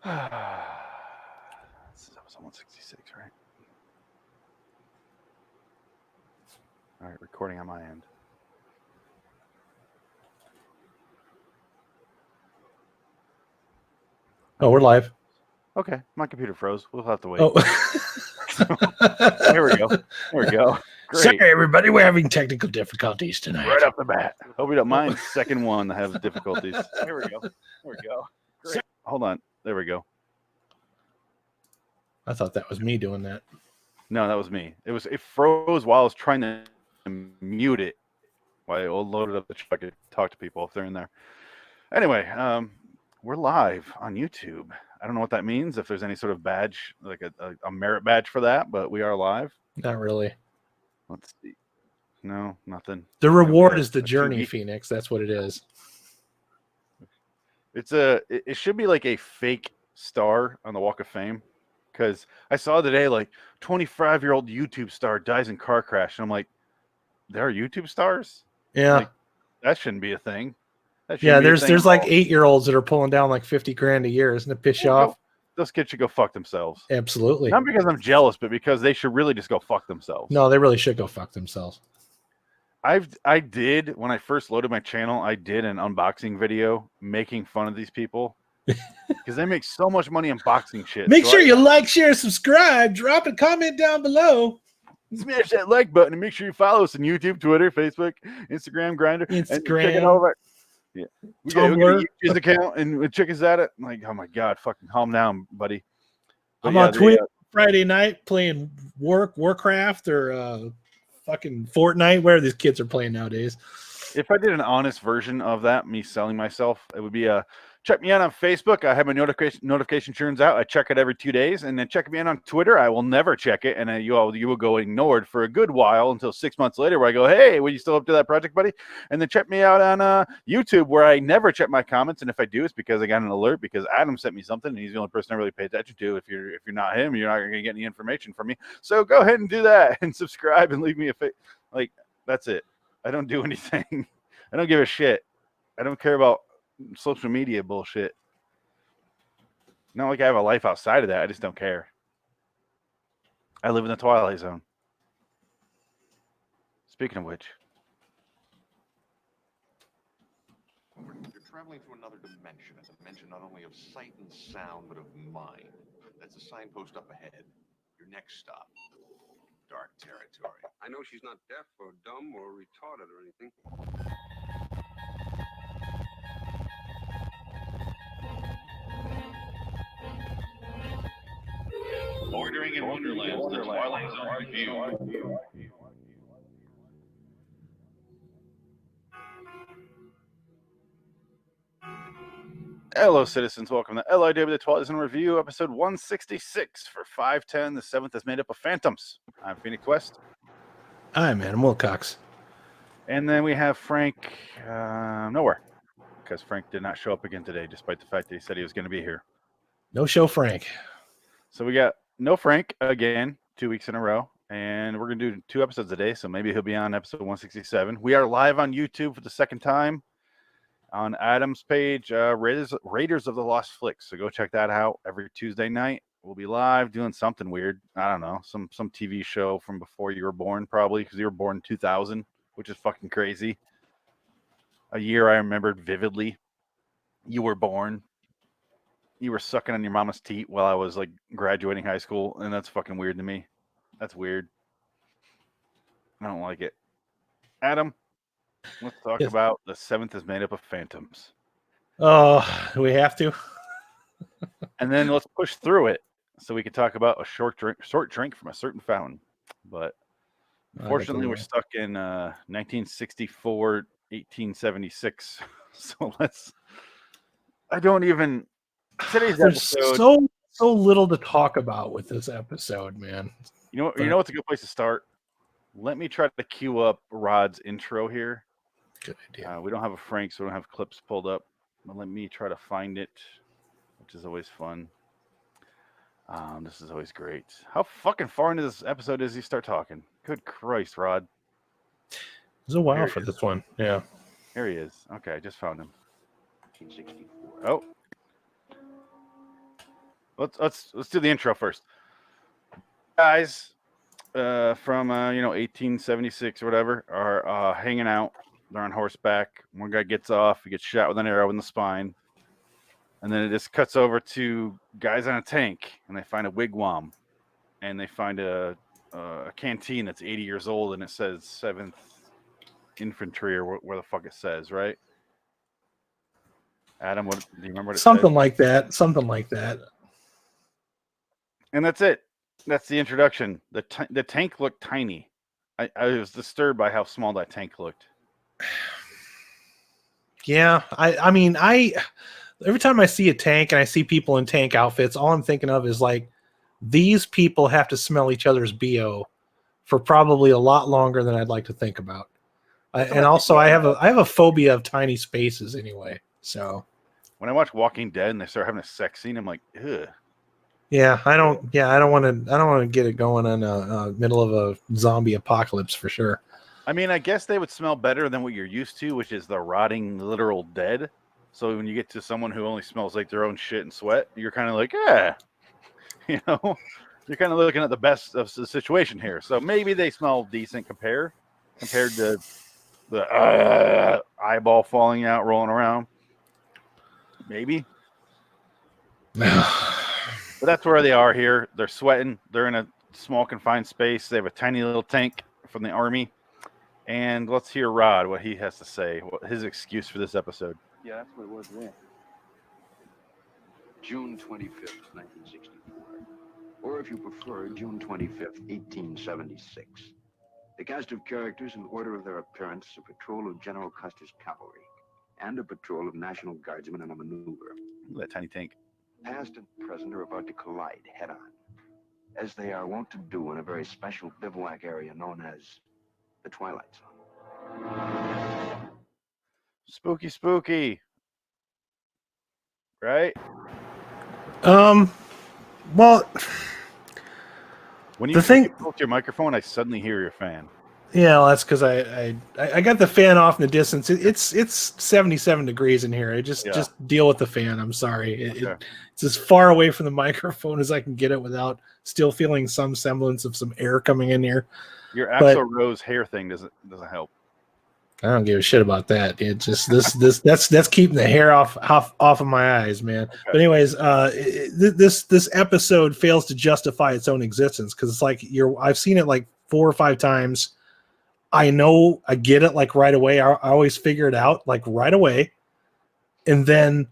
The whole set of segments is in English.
This is episode 166, right? All right, recording on my end. Oh, we're live. Okay, my computer froze. We'll have to wait. Oh, Here we go. There we go. Great. Sorry, everybody. We're having technical difficulties tonight. Right off the bat. Hope you don't mind. Second one that has difficulties. Here we go. There we go. Great. Hold on. There we go. I thought that was me doing that. No, that was me. It froze while I was trying to mute it. While I loaded up the so I could talk to people if they're in there. Anyway, we're live on YouTube. I don't know what that means, if there's any sort of badge, like a merit badge for that, but we are live. Not really. Let's see. No, nothing. The reward is the journey, Phoenix. That's what it is. It should be like a fake star on the Walk of Fame, because I saw today like 25-year-old YouTube star dies in car crash, and I'm like, there are YouTube stars? Yeah. Like, that shouldn't be a thing. Yeah, there's like 8-year-olds that are pulling down like 50 grand a year. Isn't it piss you off? Those kids should go fuck themselves. Absolutely. Not because I'm jealous, but because they should really just go fuck themselves. No, they really should go fuck themselves. I did, when I first loaded my channel, I did an unboxing video making fun of these people. Because they make so much money unboxing shit. Make sure you like, share, subscribe, drop a comment down below. Smash that like button and make sure you follow us on YouTube, Twitter, Facebook, Instagram, Grindr. And check it over. Yeah. We got a YouTube account and check us at it. I'm like, oh my God, fucking calm down, buddy. But I'm on Twitter Friday night playing Warcraft or fucking Fortnite, where these kids are playing nowadays. If I did an honest version of that, me selling myself, it would be check me out on Facebook. I have my notification turns out. I check it every 2 days. And then check me out on Twitter. I will never check it. And you will go ignored for a good while until 6 months later where I go, hey, were you still up to that project, buddy? And then check me out on YouTube where I never check my comments. And if I do, it's because I got an alert because Adam sent me something. And he's the only person I really pay attention to. If you're not him, you're not going to get any information from me. So go ahead and do that and subscribe and leave me a like, that's it. I don't do anything. I don't give a shit. I don't care about social media bullshit. Not like I have a life outside of that. I just don't care. I live in the Twilight Zone. Speaking of which. You're traveling to another dimension, a dimension not only of sight and sound, but of mind. That's a signpost up ahead. Your next stop. Dark territory. I know she's not deaf or dumb or retarded or anything. Bordering in Wonderland, the Twilight Zone review. Hello, citizens. Welcome to LIW, the Twilight Zone review, episode 166 for 5/10. The 7th is made up of phantoms. I'm Phoenix West. I'm Adam Wilcox. And then we have Frank nowhere, because Frank did not show up again today, despite the fact that he said he was going to be here. No show, Frank. So we got no Frank again, 2 weeks in a row, and we're going to do 2 episodes a day, so maybe he'll be on episode 167. We are live on YouTube for the second time on Adam's page, Raiders of the Lost Flicks. So go check that out every Tuesday night. We'll be live doing something weird. I don't know, some TV show from before you were born, probably, because you were born in 2000, which is fucking crazy. A year I remembered vividly. You were born. You were sucking on your mama's teat while I was like graduating high school, and that's fucking weird to me. That's weird. I don't like it. Adam, let's talk about the 7th is made up of phantoms. Oh, do we have to? And then let's push through it so we can talk about a short drink from a certain fountain. But unfortunately, we're stuck in 1964, 1876. So today's episode. So little to talk about with this episode, man. You know what's a good place to start? Let me try to queue up Rod's intro here. Good idea. We don't have a Frank, so we don't have clips pulled up. But let me try to find it, which is always fun. This is always great. How fucking far into this episode does he start talking? Good Christ, Rod. It was a while for this one. Yeah. Here he is. Okay, I just found him. 1964. Oh. let's do the intro first. Guys from 1876 or whatever are hanging out. They're on horseback. One guy gets off. He gets shot with an arrow in the spine. And then it just cuts over to guys on a tank, and they find a wigwam, and they find a canteen that's 80 years old, and it says 7th Infantry or where the fuck it says, right? Adam, what do you remember? What it Something said? like that. Something like that. And that's it. That's the introduction. The tank looked tiny. I was disturbed by how small that tank looked. Yeah, I mean, every time I see a tank and I see people in tank outfits, all I'm thinking of is like, these people have to smell each other's BO for probably a lot longer than I'd like to think about. And also, I have a phobia of tiny spaces anyway. So when I watch Walking Dead and they start having a sex scene, I'm like, ugh. Yeah, I don't want to get it going on a middle of a zombie apocalypse for sure. I mean, I guess they would smell better than what you're used to, which is the rotting, literal dead. So when you get to someone who only smells like their own shit and sweat, you're kind of like, you're kind of looking at the best of the situation here. So maybe they smell decent compared to the eyeball falling out, rolling around. Maybe. But that's where they are here. They're sweating. They're in a small confined space. They have a tiny little tank from the army. And let's hear Rod, what he has to say, his excuse for this episode. Yeah, that's what it was there. June 25th, 1964. Or if you prefer, June 25th, 1876. The cast of characters in order of their appearance: a patrol of General Custer's cavalry and a patrol of National Guardsmen in a maneuver. Look at that tiny tank. Past and present are about to collide head-on, as they are wont to do in a very special bivouac area known as the Twilight Zone. Spooky, spooky. Right? Well, when you close your microphone, I suddenly hear your fan. Yeah, well, that's because I got the fan off in the distance. It's 77 degrees in here. Just deal with the fan. I'm sorry. It's as far away from the microphone as I can get it without still feeling some semblance of some air coming in here. Your Axl Rose hair thing doesn't help. I don't give a shit about that. It just that's keeping the hair off of my eyes, man. Okay. But anyways, this episode fails to justify its own existence because it's like I've seen it like 4 or 5 times. I know I get it like right away. I always figure it out like right away, and then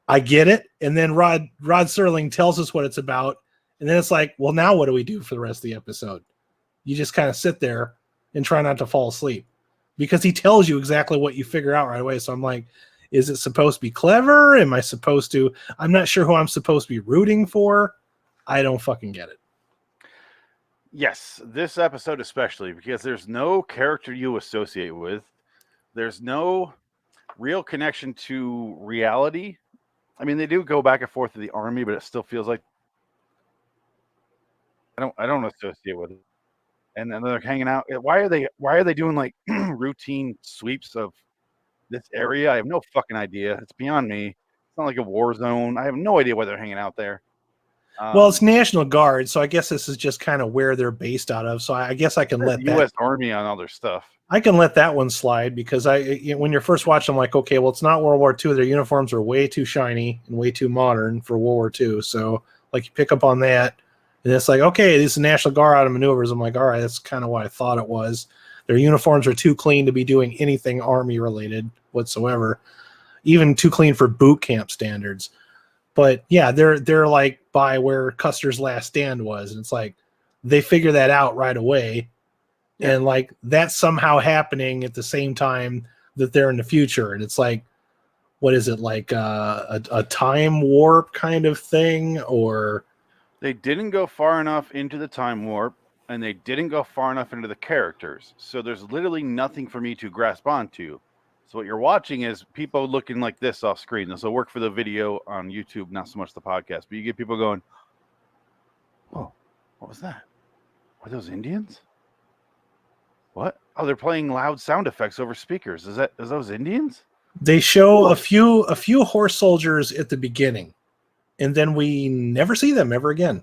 I get it, and then Rod Serling tells us what it's about, and then it's like, well, now what do we do for the rest of the episode? You just kind of sit there and try not to fall asleep because he tells you exactly what you figure out right away. So I'm like, is it supposed to be clever? Am I supposed to? I'm not sure who I'm supposed to be rooting for. I don't fucking get it. Yes, this episode especially, because there's no character you associate with. There's no real connection to reality. I mean, they do go back and forth to the army, but it still feels like I don't associate with it. And then they're hanging out. Why are they doing like routine sweeps of this area? I have no fucking idea. It's beyond me. It's not like a war zone. I have no idea why they're hanging out there. Well, it's National Guard, so I guess this is just kind of where they're based out of. So I guess I can let the U.S. Army on all their stuff. I can let that one slide because when you're first watching, I'm like, okay, well, it's not World War II. Their uniforms are way too shiny and way too modern for World War II. So like you pick up on that, and it's like, okay, this is National Guard out of maneuvers. I'm like, all right, that's kind of what I thought it was. Their uniforms are too clean to be doing anything Army related whatsoever, even too clean for boot camp standards. But yeah, they're like by where Custer's last stand was, and it's like they figure that out right away, and like that's somehow happening at the same time that they're in the future, and it's like, what is it, like a time warp kind of thing? Or they didn't go far enough into the time warp, and they didn't go far enough into the characters, so there's literally nothing for me to grasp onto. So what you're watching is people looking like this off screen. This will work for the video on YouTube, not so much the podcast. But you get people going, "Oh, what was that? Were those Indians? What? Oh, they're playing loud sound effects over speakers. Is those Indians?" They show a few horse soldiers at the beginning, and then we never see them ever again,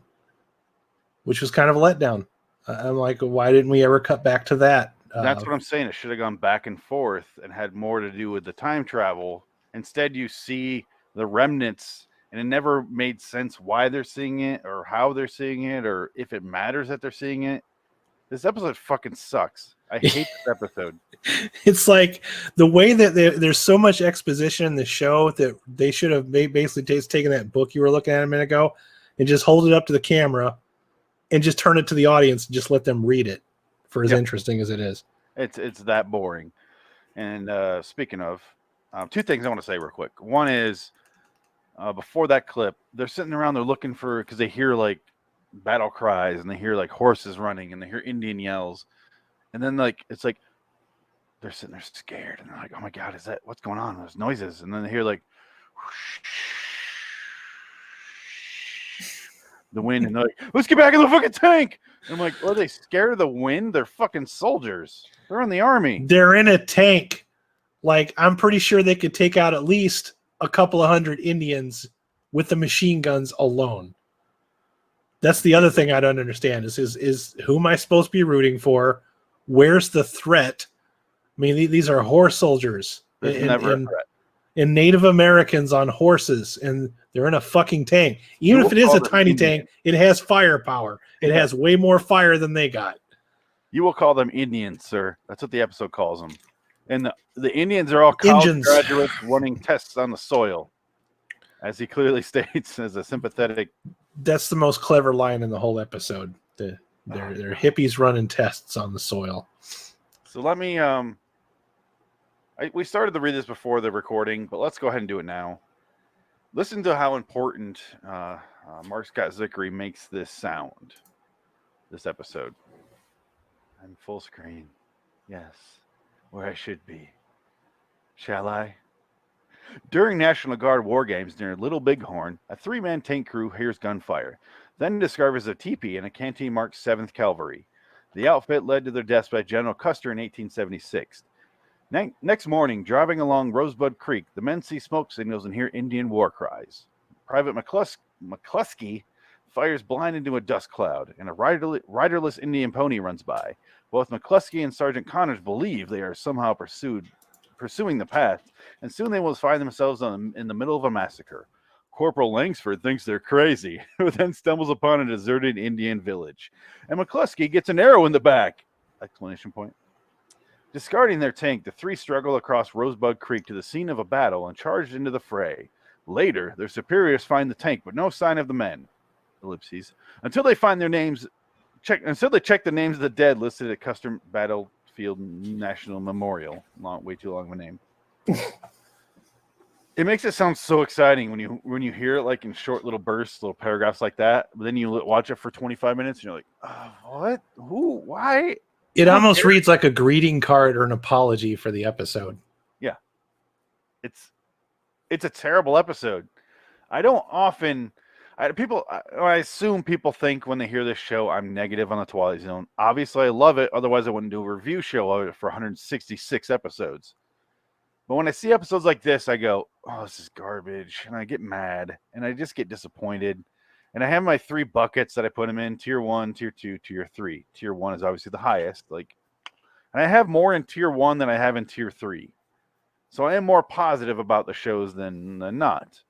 which was kind of a letdown. I'm like, why didn't we ever cut back to that? That's what I'm saying. It should have gone back and forth and had more to do with the time travel. Instead, you see the remnants, and it never made sense why they're seeing it or how they're seeing it or if it matters that they're seeing it. This episode fucking sucks. I hate this episode. It's like the way that there's so much exposition in the show that they should have basically taken that book you were looking at a minute ago and just hold it up to the camera and just turn it to the audience and just let them read it for as interesting as it is. It's that boring. And speaking of, two things I want to say real quick. One is before that clip, they're sitting around, they're looking for, because they hear like battle cries and they hear like horses running and they hear Indian yells. And then like it's like they're sitting there scared and they're like, oh my God, is that what's going on? There's noises. And then they hear like the wind and they're like, let's get back in the fucking tank. And I'm like, are they scared of the wind? They're fucking soldiers. They're in the army. They're in a tank. Like, I'm pretty sure they could take out at least a couple of hundred Indians with the machine guns alone. That's the other thing I don't understand is who am I supposed to be rooting for? Where's the threat? I mean, these are horse soldiers and Native Americans on horses, and they're in a fucking tank. Even if it is a tiny tank, it has firepower. It has way more fire than they got. You will call them Indians, sir. That's what the episode calls them. And the Indians are all college graduates running tests on the soil, as he clearly states as a sympathetic. That's the most clever line in the whole episode. They're hippies running tests on the soil. So let me we started to read this before the recording, but let's go ahead and do it now. Listen to how important Mark Scott Zickery makes this sound. This episode. I'm full screen. Yes, where I should be. Shall I? During National Guard war games near Little Bighorn, a 3-man tank crew hears gunfire, then discovers a teepee in a canteen marked 7th Cavalry. The outfit led to their deaths by General Custer in 1876. Next morning, driving along Rosebud Creek, the men see smoke signals and hear Indian war cries. Private McCluskey fires blind into a dust cloud, and a riderless Indian pony runs by. Both McCluskey and Sergeant Connors believe they are somehow pursuing the path, and soon they will find themselves in the middle of a massacre. Corporal Langsford thinks they're crazy, who then stumbles upon a deserted Indian village, and McCluskey gets an arrow in the back! Exclamation point. Discarding their tank, the three struggle across Rosebud Creek to the scene of a battle and charge into the fray. Later, their superiors find the tank, but no sign of the men. Ellipses. Until they find their names, check the names of the dead listed at Custer Battlefield National Memorial. Way too long of a name. It makes it sound so exciting when you hear it like in short little bursts, little paragraphs like that. But then you watch it for 25 minutes and you're like, oh, what? Who? Why? It almost reads like a greeting card or an apology for the episode. Yeah. It's a terrible episode. I assume people think when they hear this show, I'm negative on the Twilight Zone. Obviously, I love it. Otherwise, I wouldn't do a review show of it for 166 episodes. But when I see episodes like this, I go, oh, this is garbage. And I get mad. And I just get disappointed. And I have my 3 buckets that I put them in: tier 1, tier 2, tier 3. Tier 1 is obviously the highest. And I have more in tier 1 than I have in tier 3. So I am more positive about the shows than not.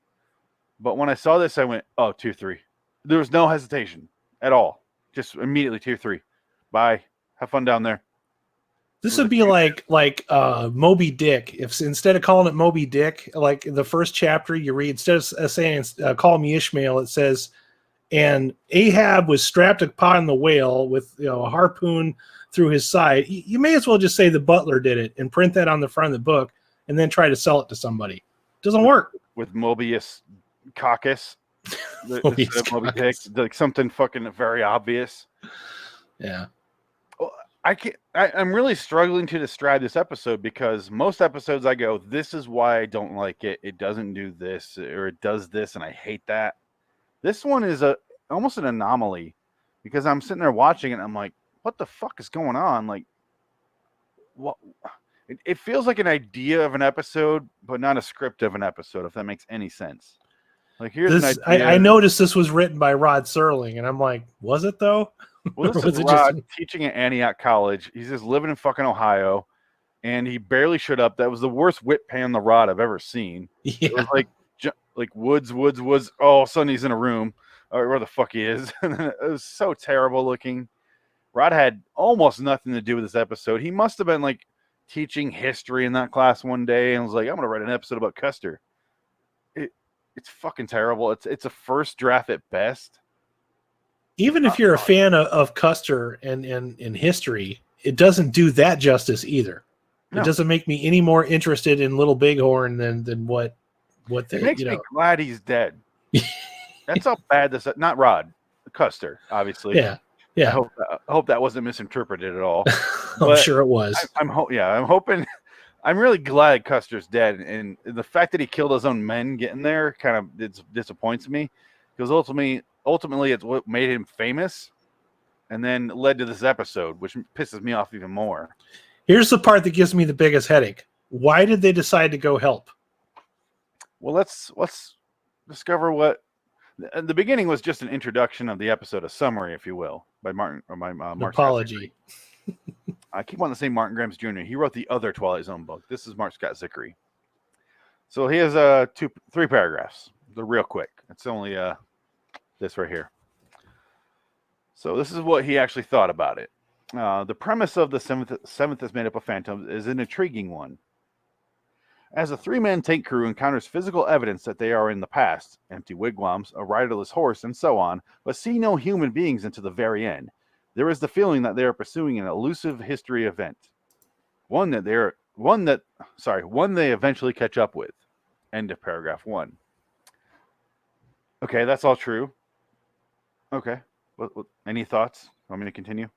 But when I saw this, I went, oh, tier 3. There was no hesitation at all. Just immediately tier 3. Bye. Have fun down there. This would be like Moby Dick. If instead of calling it Moby Dick, like the first chapter you read, instead of saying call me Ishmael, it says, and Ahab was strapped upon the whale with a harpoon through his side. You may as well just say the butler did it and print that on the front of the book and then try to sell it to somebody. It doesn't work. With Mobius Caucus. Moby Dick, like something fucking very obvious. Yeah. I'm really struggling to describe this episode because most episodes I go, this is why I don't like it. It doesn't do this, or it does this, and I hate that. This one is almost an anomaly because I'm sitting there watching it and I'm like, what the fuck is going on? Like, what? It feels like an idea of an episode, but not a script of an episode, if that makes any sense. Like, here's an This idea. I noticed this was written by Rod Serling, and I'm like, was it though? Well, this Or is was it Rod just- teaching at Antioch College. He's just living in fucking Ohio, and he barely showed up. That was the worst whip pan the rod I've ever seen. Yeah. It was like woods. Oh, all of a sudden he's in a room, or where the fuck he is. And then it was so terrible looking. Rod had almost nothing to do with this episode. He must have been like teaching history in that class one day and was like, I'm gonna write an episode about Custer. It's fucking terrible. It's a first draft at best. Even if you're a fan of Custer and in history, it doesn't do that justice either. No. It doesn't make me any more interested in Little Bighorn than what the, It makes you me know. glad he's dead. That's how bad this. Not Rod, Custer, obviously. Yeah, yeah. I hope that wasn't misinterpreted at all. I'm But sure it was. I'm hoping. I'm really glad Custer's dead, and the fact that he killed his own men getting there kind of disappoints me, because ultimately it's what made him famous, and then led to this episode, which pisses me off even more. Here's the part that gives me the biggest headache. Why did they decide to go help? Well, let's discover what. The beginning was just an introduction of the episode, a summary, if you will, by Martin or by Mark. Apology. I keep wanting to say Martin Grimes Jr. He wrote the other Twilight Zone book. This is Mark Scott Zickery. So he has 3 paragraphs. They're real quick. It's only this right here. So this is what he actually thought about it. The premise of the seventh is made up of phantoms is an intriguing one. As a 3-man tank crew encounters physical evidence that they are in the past, empty wigwams, a riderless horse, and so on, but see no human beings until the very end, there is the feeling that they are pursuing an elusive history event, one they eventually catch up with. End of paragraph 1. Okay, that's all true. Okay, what, any thoughts? Want me to continue?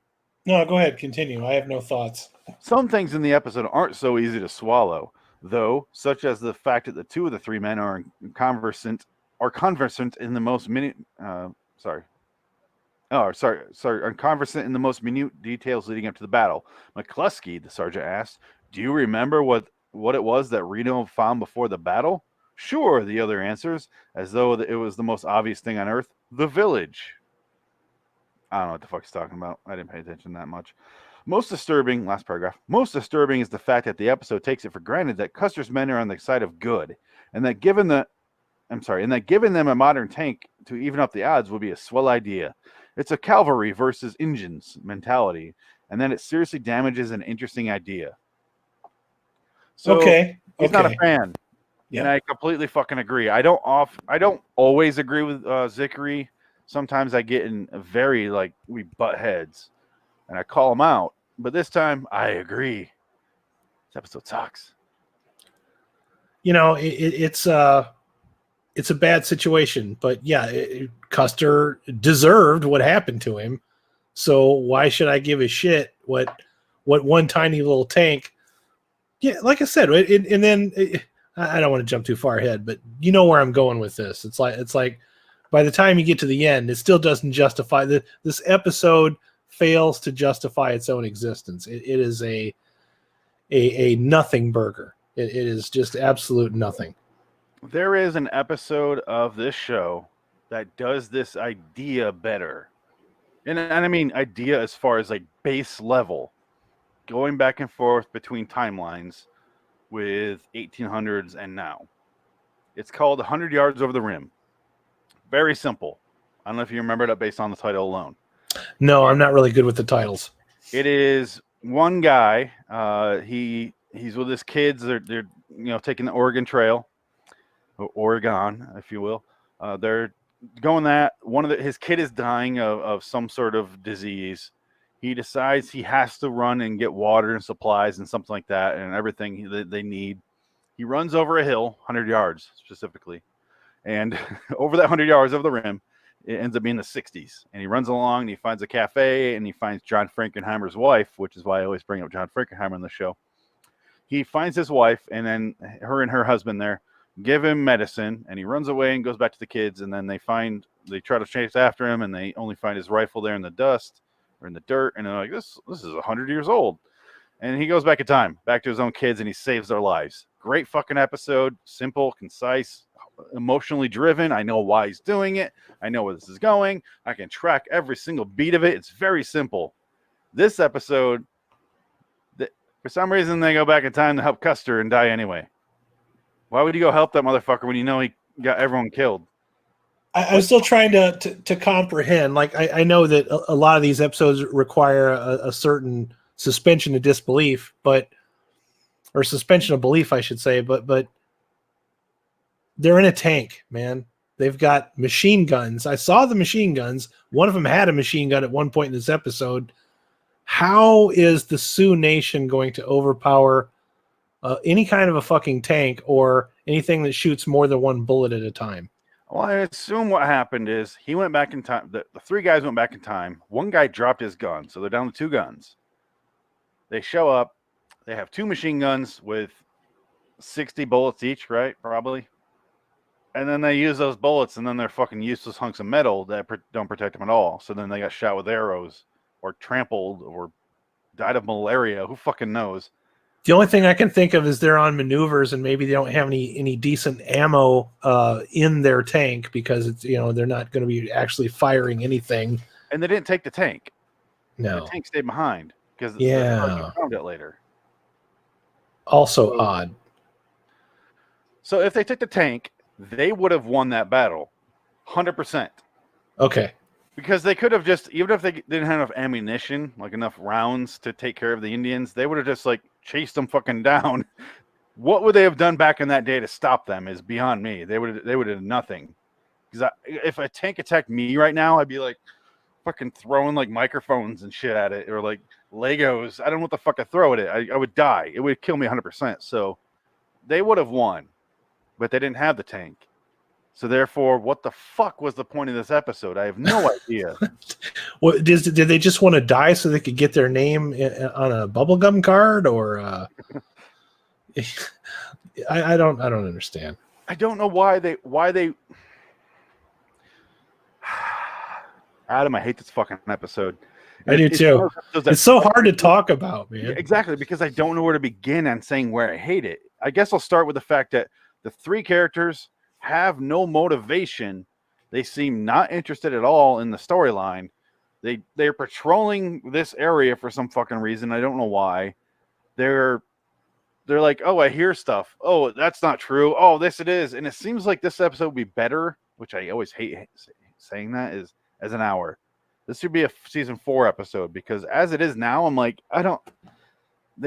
No, go ahead. Continue. I have no thoughts. Some things in the episode aren't so easy to swallow, though, such as the fact that the 2 of the 3 men are conversant in the most conversant in the most minute details leading up to the battle. McCluskey, the sergeant asked, "Do you remember what it was that Reno found before the battle?" "Sure," the other answers, as though it was the most obvious thing on earth. "The village." I don't know what the fuck he's talking about. I didn't pay attention that much. Last paragraph. Most disturbing is the fact that the episode takes it for granted that Custer's men are on the side of good, and that giving them a modern tank to even up the odds would be a swell idea. It's a cavalry versus engines mentality, and then it seriously damages an interesting idea. So he's not a fan. Yeah. And I completely fucking agree. I don't always agree with Zickery. Sometimes I get in very we butt heads, and I call him out. But this time I agree. This episode sucks. It's a bad situation, but yeah, Custer deserved what happened to him. So why should I give a shit what one tiny little tank? Yeah, like I said, and then I don't want to jump too far ahead, but you know where I'm going with this. It's like by the time you get to the end, it still doesn't justify this episode fails to justify its own existence. It is a nothing burger. It is just absolute nothing. There is an episode of this show that does this idea better. And I mean idea as far as base level, going back and forth between timelines with 1800s and now. It's called 100 Yards Over the Rim. Very simple. I don't know if you remember that based on the title alone. No, I'm not really good with the titles. It is one guy. He's with his kids. They're taking the Oregon Trail, or Oregon, if you will. They're going that. His kid is dying of some sort of disease. He decides he has to run and get water and supplies and something like that, and everything they need. He runs over a hill, 100 yards specifically, and over that 100 yards over the rim, it ends up being the 60s. And he runs along, and he finds a cafe, and he finds John Frankenheimer's wife, which is why I always bring up John Frankenheimer on the show. He finds his wife, and then her and her husband there give him medicine, and he runs away and goes back to the kids. And then they try to chase after him, and they only find his rifle there in the dust or in the dirt, and they're like, this is 100 years old. And he goes back in time, back to his own kids, and he saves their lives. Great fucking episode. Simple, concise, emotionally driven. I know why he's doing it. I know where this is going. I can track every single beat of it. It's very simple. This episode, for some reason, they go back in time to help Custer and die anyway. Why would you go help that motherfucker when you know he got everyone killed? I'm still trying to comprehend. Like, I know that a lot of these episodes require a certain suspension of disbelief, or suspension of belief, I should say, but they're in a tank, man. They've got machine guns. I saw the machine guns. One of them had a machine gun at one point in this episode. How is the Sioux Nation going to overpower any kind of a fucking tank or anything that shoots more than one bullet at a time? Well, I assume what happened is he went back in time. The three guys went back in time. One guy dropped his gun, so they're down to two guns. They show up. They have two machine guns with 60 bullets each, right? Probably. And then they use those bullets, and then they're fucking useless hunks of metal that don't protect them at all. So then they got shot with arrows or trampled or died of malaria. Who fucking knows? The only thing I can think of is they're on maneuvers, and maybe they don't have any decent ammo in their tank because it's they're not going to be actually firing anything. And they didn't take the tank. No, the tank stayed behind because they found it later. Also odd. So if they took the tank, they would have won that battle, 100%. Okay. Because they could have just, even if they didn't have enough ammunition, like enough rounds to take care of the Indians, they would have just like chased them fucking down. What would they have done back in that day to stop them is beyond me. They would have done nothing. Because if a tank attacked me right now, I'd be like fucking throwing like microphones and shit at it, or like Legos. I don't know what the fuck I throw at it. I would die. It would kill me 100%. So they would have won, but they didn't have the tank. So therefore, what the fuck was the point of this episode? I have no idea. What did they just want to die so they could get their name on a bubblegum card, or I don't understand. I don't know why they Adam, I hate this fucking episode. I do too. It's so hard to talk about, man. Exactly, because I don't know where to begin on saying where I hate it. I guess I'll start with the fact that the three characters have no motivation. They seem not interested at all in the storyline. They're patrolling this area for some fucking reason. I don't know why. They're like, oh, I hear stuff. Oh, that's not true. Oh, this it is. And it seems like this episode would be better, which I always hate saying that, is as an hour. This should be a season 4 episode, because as it is now, I'm like, they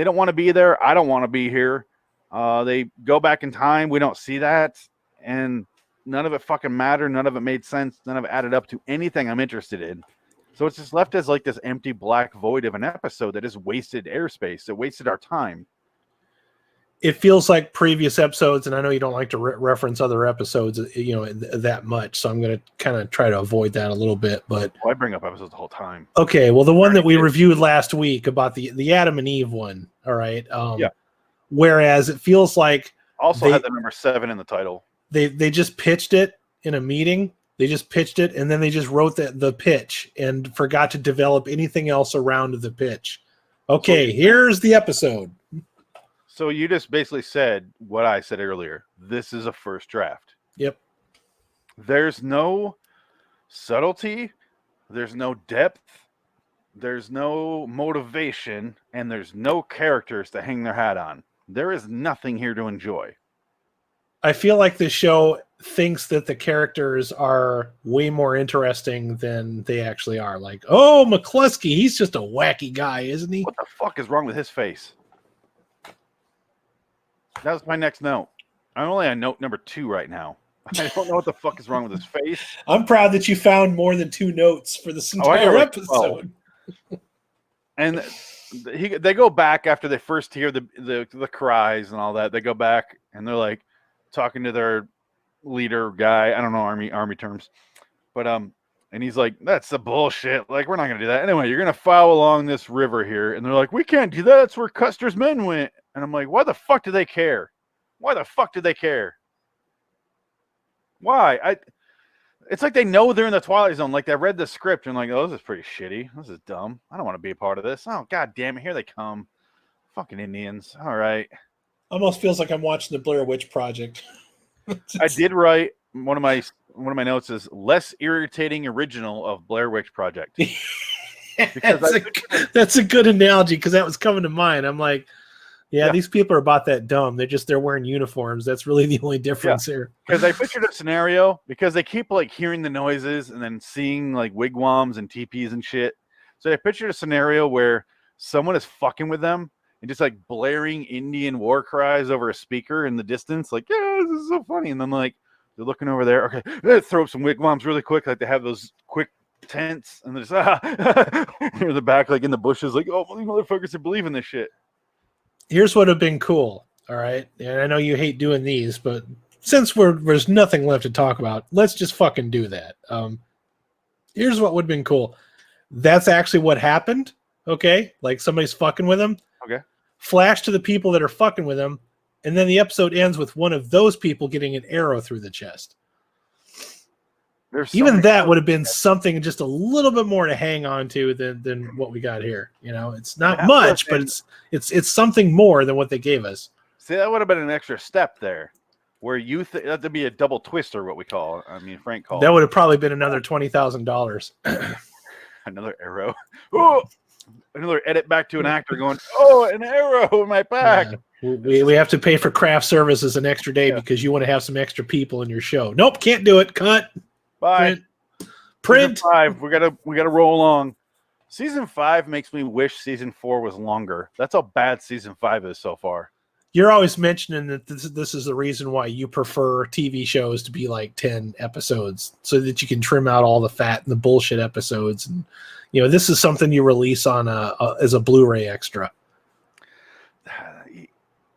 don't want to be there. I don't want to be here. They go back in time. We don't see that. And none of it fucking mattered. None of it made sense. None of it added up to anything I'm interested in. So it's just left as like this empty black void of an episode that just wasted airspace. It wasted our time. It feels like previous episodes, and I know you don't like to reference other episodes, that much. So I'm going to kind of try to avoid that a little bit. But I bring up episodes the whole time. Okay, well, the one that we reviewed last week about the Adam and Eve one, all right. Yeah. Whereas it feels like also had the number 7 in the title. They just pitched it in a meeting. They just pitched it, and then they just wrote the pitch and forgot to develop anything else around the pitch. Okay, here's the episode. So you just basically said what I said earlier. This is a first draft. Yep. There's no subtlety. There's no depth. There's no motivation. And there's no characters to hang their hat on. There is nothing here to enjoy. I feel like the show thinks that the characters are way more interesting than they actually are. Like, oh, McCluskey, he's just a wacky guy, isn't he? What the fuck is wrong with his face? That was my next note. I'm only on note number 2 right now. I don't know what the fuck is wrong with his face. I'm proud that you found more than 2 notes for this entire episode. And they go back after they first hear the cries and all that. They go back and they're like talking to their leader guy. I don't know army terms, but and he's like, "That's the bullshit. Like, we're not gonna do that anyway. You're gonna follow along this river here." And they're like, "We can't do that. That's where Custer's men went." And I'm like, "Why the fuck do they care? Why the fuck do they care? Why?" It's like they know they're in the Twilight Zone. Like, they read the script and like, "Oh, this is pretty shitty. This is dumb. I don't want to be a part of this. Oh, god damn it, here they come." Fucking Indians. All right. Almost feels like I'm watching the Blair Witch Project. I did write one of my notes is less irritating original of Blair Witch Project. That's a good analogy because that was coming to mind. I'm like, yeah, these people are about that dumb. They're wearing uniforms. That's really the only difference here. Because I pictured a scenario because they keep like hearing the noises and then seeing like wigwams and teepees and shit. So I pictured a scenario where someone is fucking with them and just like blaring Indian war cries over a speaker in the distance, like, yeah, this is so funny. And then like they're looking over there, okay, let's throw up some wigwams really quick, like they have those quick tents, and they're just near the back, like in the bushes, like, oh, these motherfuckers are believing this shit. Here's what would have been cool, all right? And I know you hate doing these, but since there's nothing left to talk about, let's just fucking do that. Here's what would have been cool. That's actually what happened, okay? Like somebody's fucking with him. Okay. Flash to the people that are fucking with him, and then the episode ends with one of those people getting an arrow through the chest. Even that would have been something just a little bit more to hang on to than what we got here. You know, it's not much, but it's something more than what they gave us. See, that would have been an extra step there, where you that'd be a double twist or what we call. I mean, Frank called. That would have probably been another $20,000. Another arrow. Oh, another edit back to an actor going, oh, an arrow in my back. Yeah. We have to pay for craft services an extra day because you want to have some extra people in your show. Nope, can't do it. Cut. Bye. Print. Season 5. We gotta roll along. Season 5 makes me wish season 4 was longer. That's how bad season 5 is so far. You're always mentioning that this is the reason why you prefer TV shows to be like 10 episodes, so that you can trim out all the fat and the bullshit episodes. And you know, this is something you release on as a Blu-ray extra.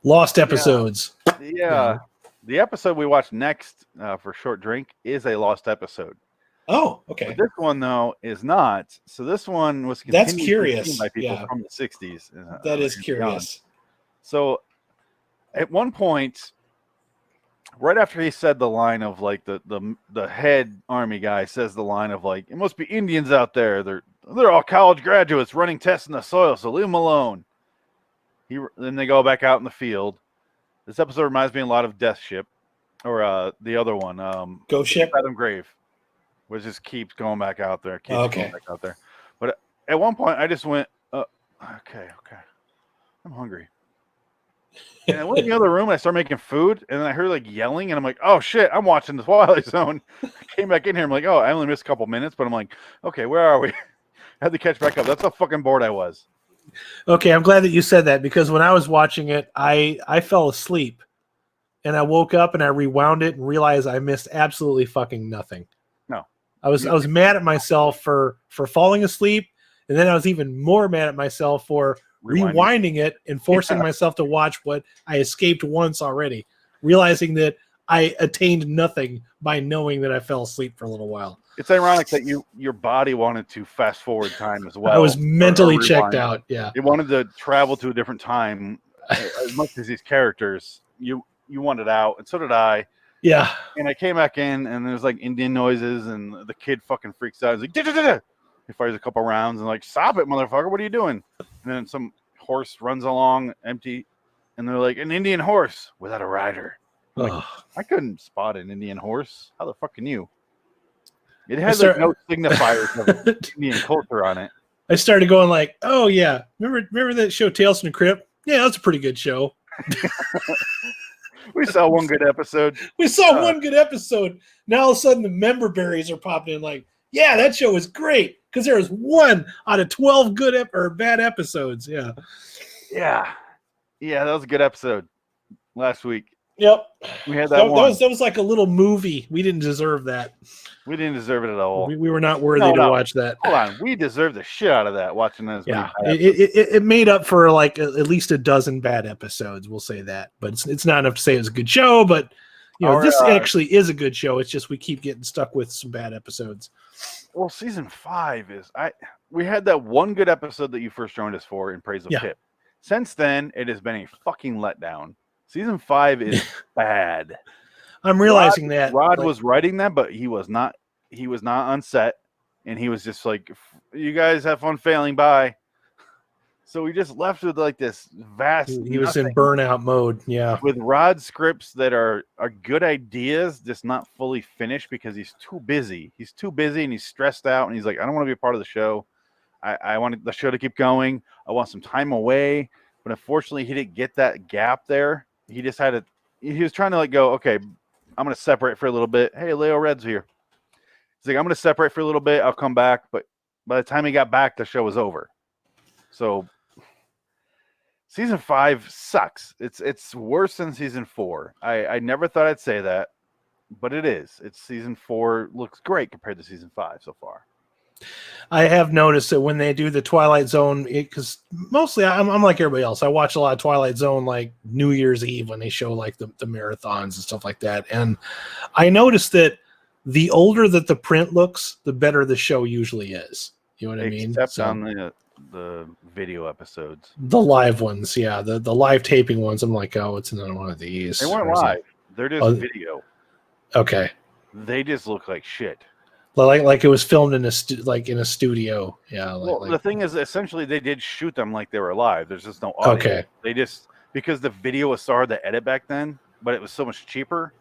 Lost episodes. Yeah. The episode we watch next for Short Drink is a lost episode. Oh, okay. But this one though is not. So this one was that's curious by people from the 60s. That is curious. Beyond. So at one point, right after he said the line of like the head army guy says the line of like, it must be Indians out there. They're all college graduates running tests in the soil, so leave them alone. Then they go back out in the field. This episode reminds me a lot of Death Ship, or the other one, Ghost Ship, Adam Grave, which just keeps going back out there. Going back out there. But at one point, I just went, okay, I'm hungry. And I went in the other room and I started making food, and then I heard like yelling, and I'm like, oh shit, I'm watching the Twilight Zone. I came back in here, I'm like, oh, I only missed a couple minutes, but I'm like, okay, where are we? I had to catch back up. That's how fucking bored I was. Okay, I'm glad that you said that, because when I was watching it, I fell asleep, and I woke up and I rewound it and realized I missed absolutely fucking nothing. No, I was mad at myself for falling asleep, and then I was even more mad at myself for rewinding it and forcing myself to watch what I escaped once already, realizing that I attained nothing by knowing that I fell asleep for a little while. It's ironic that your body wanted to fast forward time as well. I was mentally checked out. Yeah, it wanted to travel to a different time as much as these characters. You wanted out, and so did I. Yeah. And I came back in, and there's like Indian noises, and the kid fucking freaks out. He's like, da-da-da-da. He fires a couple rounds, and like, stop it, motherfucker! What are you doing? And then some horse runs along empty, and they're like, an Indian horse without a rider. Like, I couldn't spot an Indian horse. How the fuck can you? It has like no signifiers of Indian culture on it. I started going like, oh yeah, remember that show Tales from the Crypt? Yeah, that's a pretty good show. We saw one good episode. One good episode. Now all of a sudden the member berries are popping in like, yeah, that show was great because there was 1 out of 12 good or bad episodes. Yeah. That was a good episode last week. Yep. We had that one. That was like a little movie. We didn't deserve that. We didn't deserve it at all. We were not worthy to watch that. Hold on. We deserved the shit out of that watching this. Yeah. It made up for like at least a dozen bad episodes. We'll say that. But it's not enough to say it was a good show. But, you know, this actually is a good show. It's just we keep getting stuck with some bad episodes. Well, season 5 is... We had that one good episode that you first joined us for in Praise of Pip. Since then, it has been a fucking letdown. Season 5 is bad. I'm realizing Rod was writing that, but he was not on set, and he was just like, you guys have fun failing, bye. So we just left with like this vast. He was in nothing burnout mode. Yeah. with Rod scripts that are good ideas, just not fully finished because he's too busy. He's too busy and he's stressed out, and he's like, I don't want to be a part of the show. I want the show to keep going. I want some time away. But unfortunately, he didn't get that gap there. He just had to. He was trying to like go, okay, I'm going to separate for a little bit. Hey, Leo Red's here. He's like, I'm going to separate for a little bit. I'll come back. But by the time he got back, the show was over. So season 5 sucks. It's worse than season 4. I never thought I'd say that, but it is. It's season 4 looks great compared to season 5 so far. I have noticed that when they do the Twilight Zone, because mostly I'm like everybody else. I watch a lot of Twilight Zone like New Year's Eve when they show like the marathons and stuff like that. And I noticed that the older that the print looks, the better the show usually is. You know what I mean? Except on the video episodes. The live ones, yeah. The live taping ones, I'm like, oh, it's another one of these. They weren't live. They're just video. Okay. They just look like shit. Like it was filmed in a studio. Yeah. Well, the thing is, essentially, they did shoot them like they were live. There's just no audio. Okay. They just because the video was so hard to edit back then, but it was so much cheaper.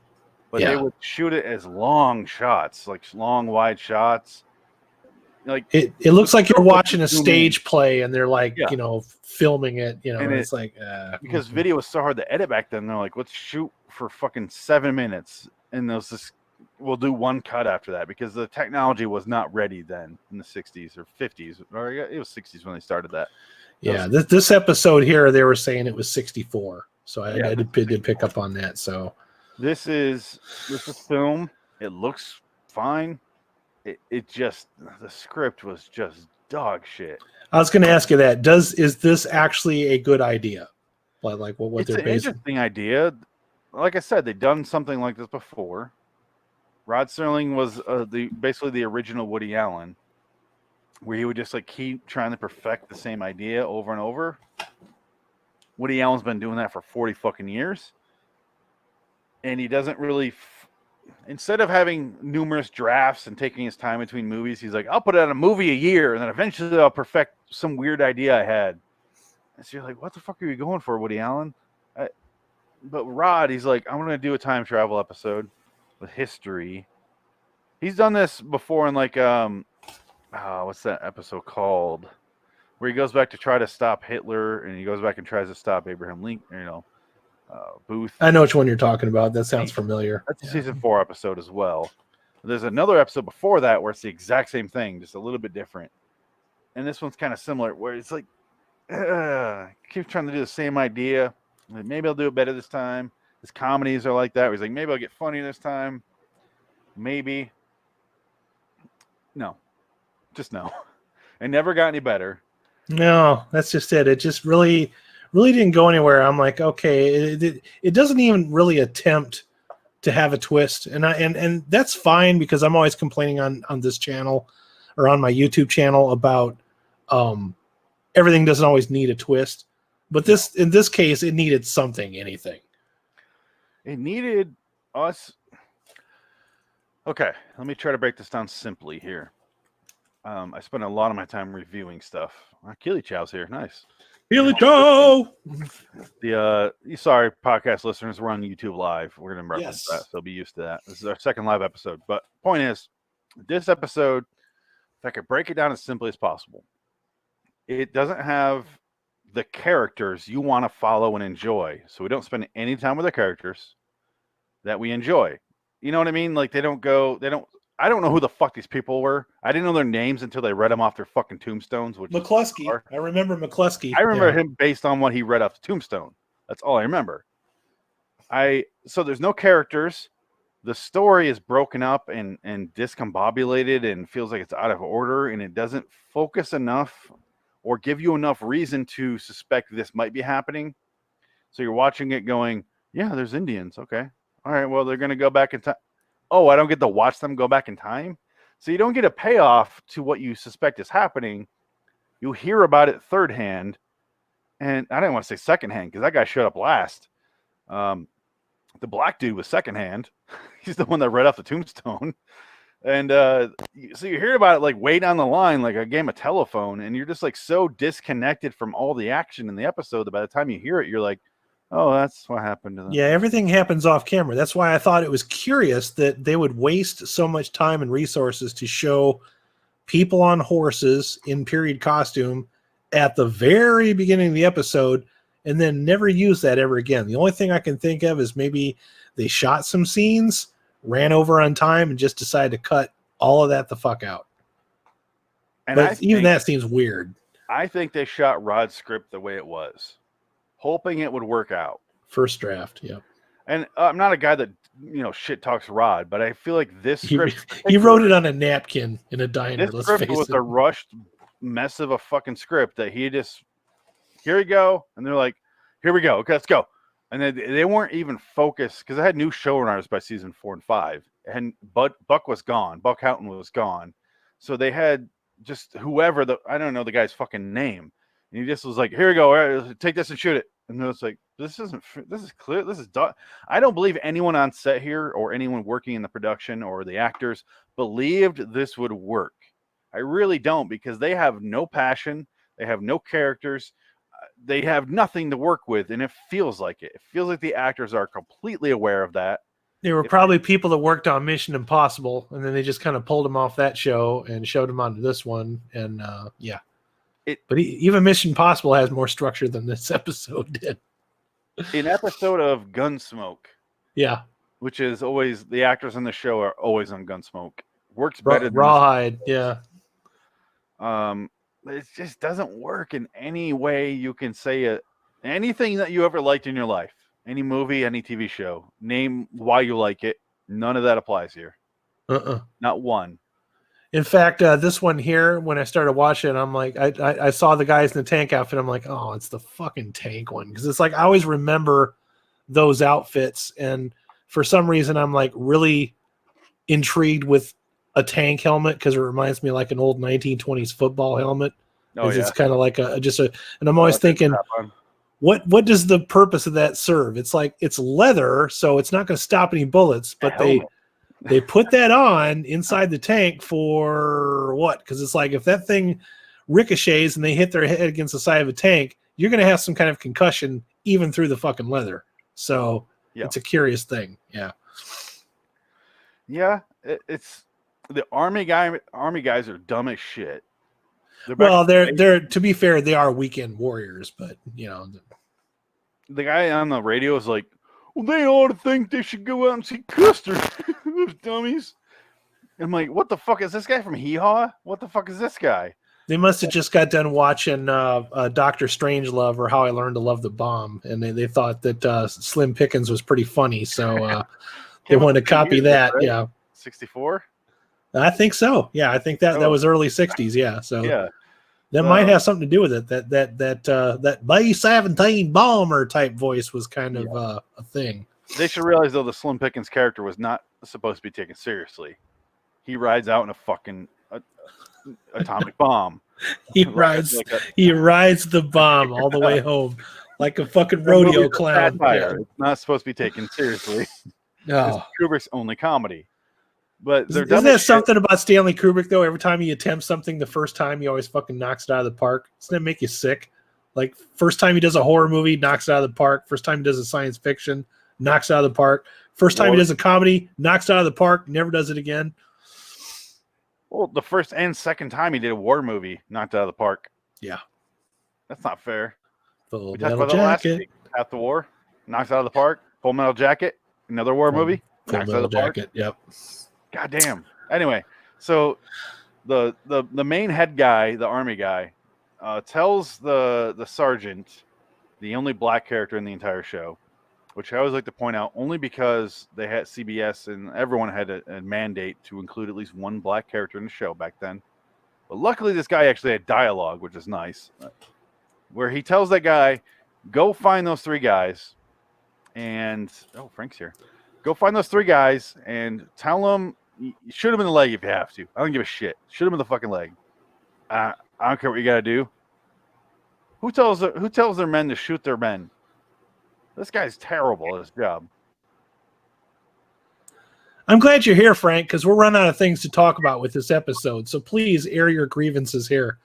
But they would shoot it as long shots, like long wide shots. Like it looks like you're watching a stage play, and they're like, filming it. And it's like because video was so hard to edit back then. They're like, let's shoot for fucking 7 minutes, and we'll do one cut after that because the technology was not ready then in the 60s or 50s, or it was 60s when they started that. Yeah, this episode here, they were saying it was 64, so I did pick up on that. So this is film. It looks fine. It just the script was just dog shit. I was going to ask you that. Is this actually a good idea? Like what It's they're an basing? interesting idea. Like I said, they've done something like this before. Rod Serling was basically the original Woody Allen, where he would just like keep trying to perfect the same idea over and over. Woody Allen's been doing that for 40 fucking years, and he doesn't really. Instead of having numerous drafts and taking his time between movies, he's like, I'll put out a movie a year, and then eventually I'll perfect some weird idea I had. And so you're like, what the fuck are you going for, Woody Allen? But Rod, he's like, I'm going to do a time travel episode with history. He's done this before in like, what's that episode called? Where he goes back to try to stop Hitler, and he goes back and tries to stop Abraham Lincoln, Booth. I know which one you're talking about. That sounds familiar. That's a season 4 episode as well. There's another episode before that where it's the exact same thing, just a little bit different. And this one's kind of similar, where it's like, keep trying to do the same idea. Like, maybe I'll do it better this time. His comedies are like that. Where he's like, maybe I'll get funny this time. Maybe. No. Just no. It never got any better. No, that's just it. It just really didn't go anywhere. I'm like, okay, it doesn't even really attempt to have a twist, and that's fine because I'm always complaining on this channel or on my YouTube channel about everything doesn't always need a twist, but in this case, it needed anything. It needed us. Okay, let me try to break this down simply here. I spend a lot of my time reviewing stuff. Keely Chow's here. Nice. Keely Chow! Sorry, podcast listeners, we're on YouTube Live. We're going to reference that, so be used to that. This is our second live episode. But point is, this episode, if I could break it down as simply as possible, it doesn't have the characters you want to follow and enjoy. So we don't spend any time with the characters that we enjoy. You know what I mean? Like I don't know who the fuck these people were. I didn't know their names until they read them off their fucking tombstones. McCluskey. I remember McCluskey. I remember him based on what he read off the tombstone. That's all I remember. So there's no characters. The story is broken up and discombobulated and feels like it's out of order, and it doesn't focus enough or give you enough reason to suspect this might be happening. So you're watching it going, yeah, there's Indians. Okay. All right. Well, they're going to go back in time. Oh, I don't get to watch them go back in time. So you don't get a payoff to what you suspect is happening. You hear about it third hand. And I didn't want to say second hand because that guy showed up last. The black dude was second hand. He's the one that read off the tombstone. And so you hear about it like way down the line, like a game of telephone, and you're just like so disconnected from all the action in the episode that by the time you hear it, you're like, oh, that's what happened to them. Yeah, everything happens off camera. That's why I thought it was curious that they would waste so much time and resources to show people on horses in period costume at the very beginning of the episode and then never use that ever again. The only thing I can think of is maybe they shot some scenes, ran over on time, and just decided to cut all of that the fuck out. And But even that seems weird. I think they shot Rod's script the way it was, hoping it would work out. First draft, yeah. And I'm not a guy that shit talks Rod, but I feel like this script he wrote it on a napkin in a diner. This let's script face was it. a rushed mess of a fucking script that he just, here we go, and they're like, here we go, okay, let's go. And they weren't even focused because I had new showrunners by season 4 and 5, and Buck was gone, Buck Houghton was gone, so they had just whoever I don't know the guy's fucking name, and he just was like, here we go, all right, take this and shoot it. And it's like, this is clear. This is done. I don't believe anyone on set here or anyone working in the production or the actors believed this would work. I really don't, because they have no passion. They have no characters. They have nothing to work with. And it feels like it. It feels like the actors are completely aware of that. They were probably people that worked on Mission Impossible, and then they just kind of pulled them off that show and showed them onto this one. And yeah. But even Mission Impossible has more structure than this episode did. An episode of Gunsmoke, yeah, which is always the actors on the show are always on Gunsmoke. Works better than Rawhide. Yeah. It just doesn't work in any way you can say it. Anything that you ever liked in your life, any movie, any TV show, name why you like it. None of that applies here. Not one. In fact, this one here, when I started watching, I'm like, I saw the guys in the tank outfit. I'm like, oh, it's the fucking tank one. Because it's like, I always remember those outfits. And for some reason, I'm like really intrigued with a tank helmet because it reminds me like an old 1920s football helmet. Oh, yeah. It's kind of like and I'm always thinking, what does the purpose of that serve? It's like, it's leather, so it's not going to stop any bullets, but they put that on inside the tank for what? Because it's like if that thing ricochets and they hit their head against the side of a tank, you're going to have some kind of concussion even through the fucking leather. So it's a curious thing. Yeah. Yeah. It's the army guys are dumb as shit. They're to be fair, they are weekend warriors, but the guy on the radio is like, well, they ought to think they should go out and see Custer. Those dummies. I'm like, what the fuck is this guy from Hee Haw? What the fuck is this guy? They must have just got done watching Dr. Strangelove or How I Learned to Love the Bomb, and they thought that Slim Pickens was pretty funny, so they wanted to copy that. Right? Yeah, 64. I think so. Yeah, I think that was early 60s. Yeah, so yeah. That might have something to do with it. That B-17 bomber type voice was kind of a thing. They should realize though the Slim Pickens character was not supposed to be taken seriously. He rides out in a fucking atomic bomb. He rides the bomb all the way home like a fucking rodeo clown. Yeah. It's not supposed to be taken seriously. No, it's Kubrick's only comedy. But isn't that something about Stanley Kubrick though? Every time he attempts something the first time, he always fucking knocks it out of the park. Doesn't that make you sick? Like first time he does a horror movie, knocks it out of the park. First time he does a science fiction, knocks it out of the park. First time he does a comedy, knocks it out of the park, never does it again. Well, the first and second time he did a war movie, knocked it out of the park. Yeah, that's not fair. Full we talked Metal about that last Jacket. week. After the war, knocks it out of the park. Full Metal Jacket, another war movie, Full knocks it Metal out of the park. Jacket. Yep. God damn. Anyway, so the main head guy, the army guy, tells the sergeant, the only black character in the entire show, which I always like to point out, only because they had CBS and everyone had a mandate to include at least one black character in the show back then. But luckily, this guy actually had dialogue, which is nice, where he tells that guy, "Go find those three guys," and Frank's here. Go find those three guys and tell them. Shoot him in the leg if you have to. I don't give a shit. Shoot him in the fucking leg. I don't care what you gotta do. Who tells their men to shoot their men? This guy's terrible at his job. I'm glad you're here, Frank, because we're running out of things to talk about with this episode. So please air your grievances here.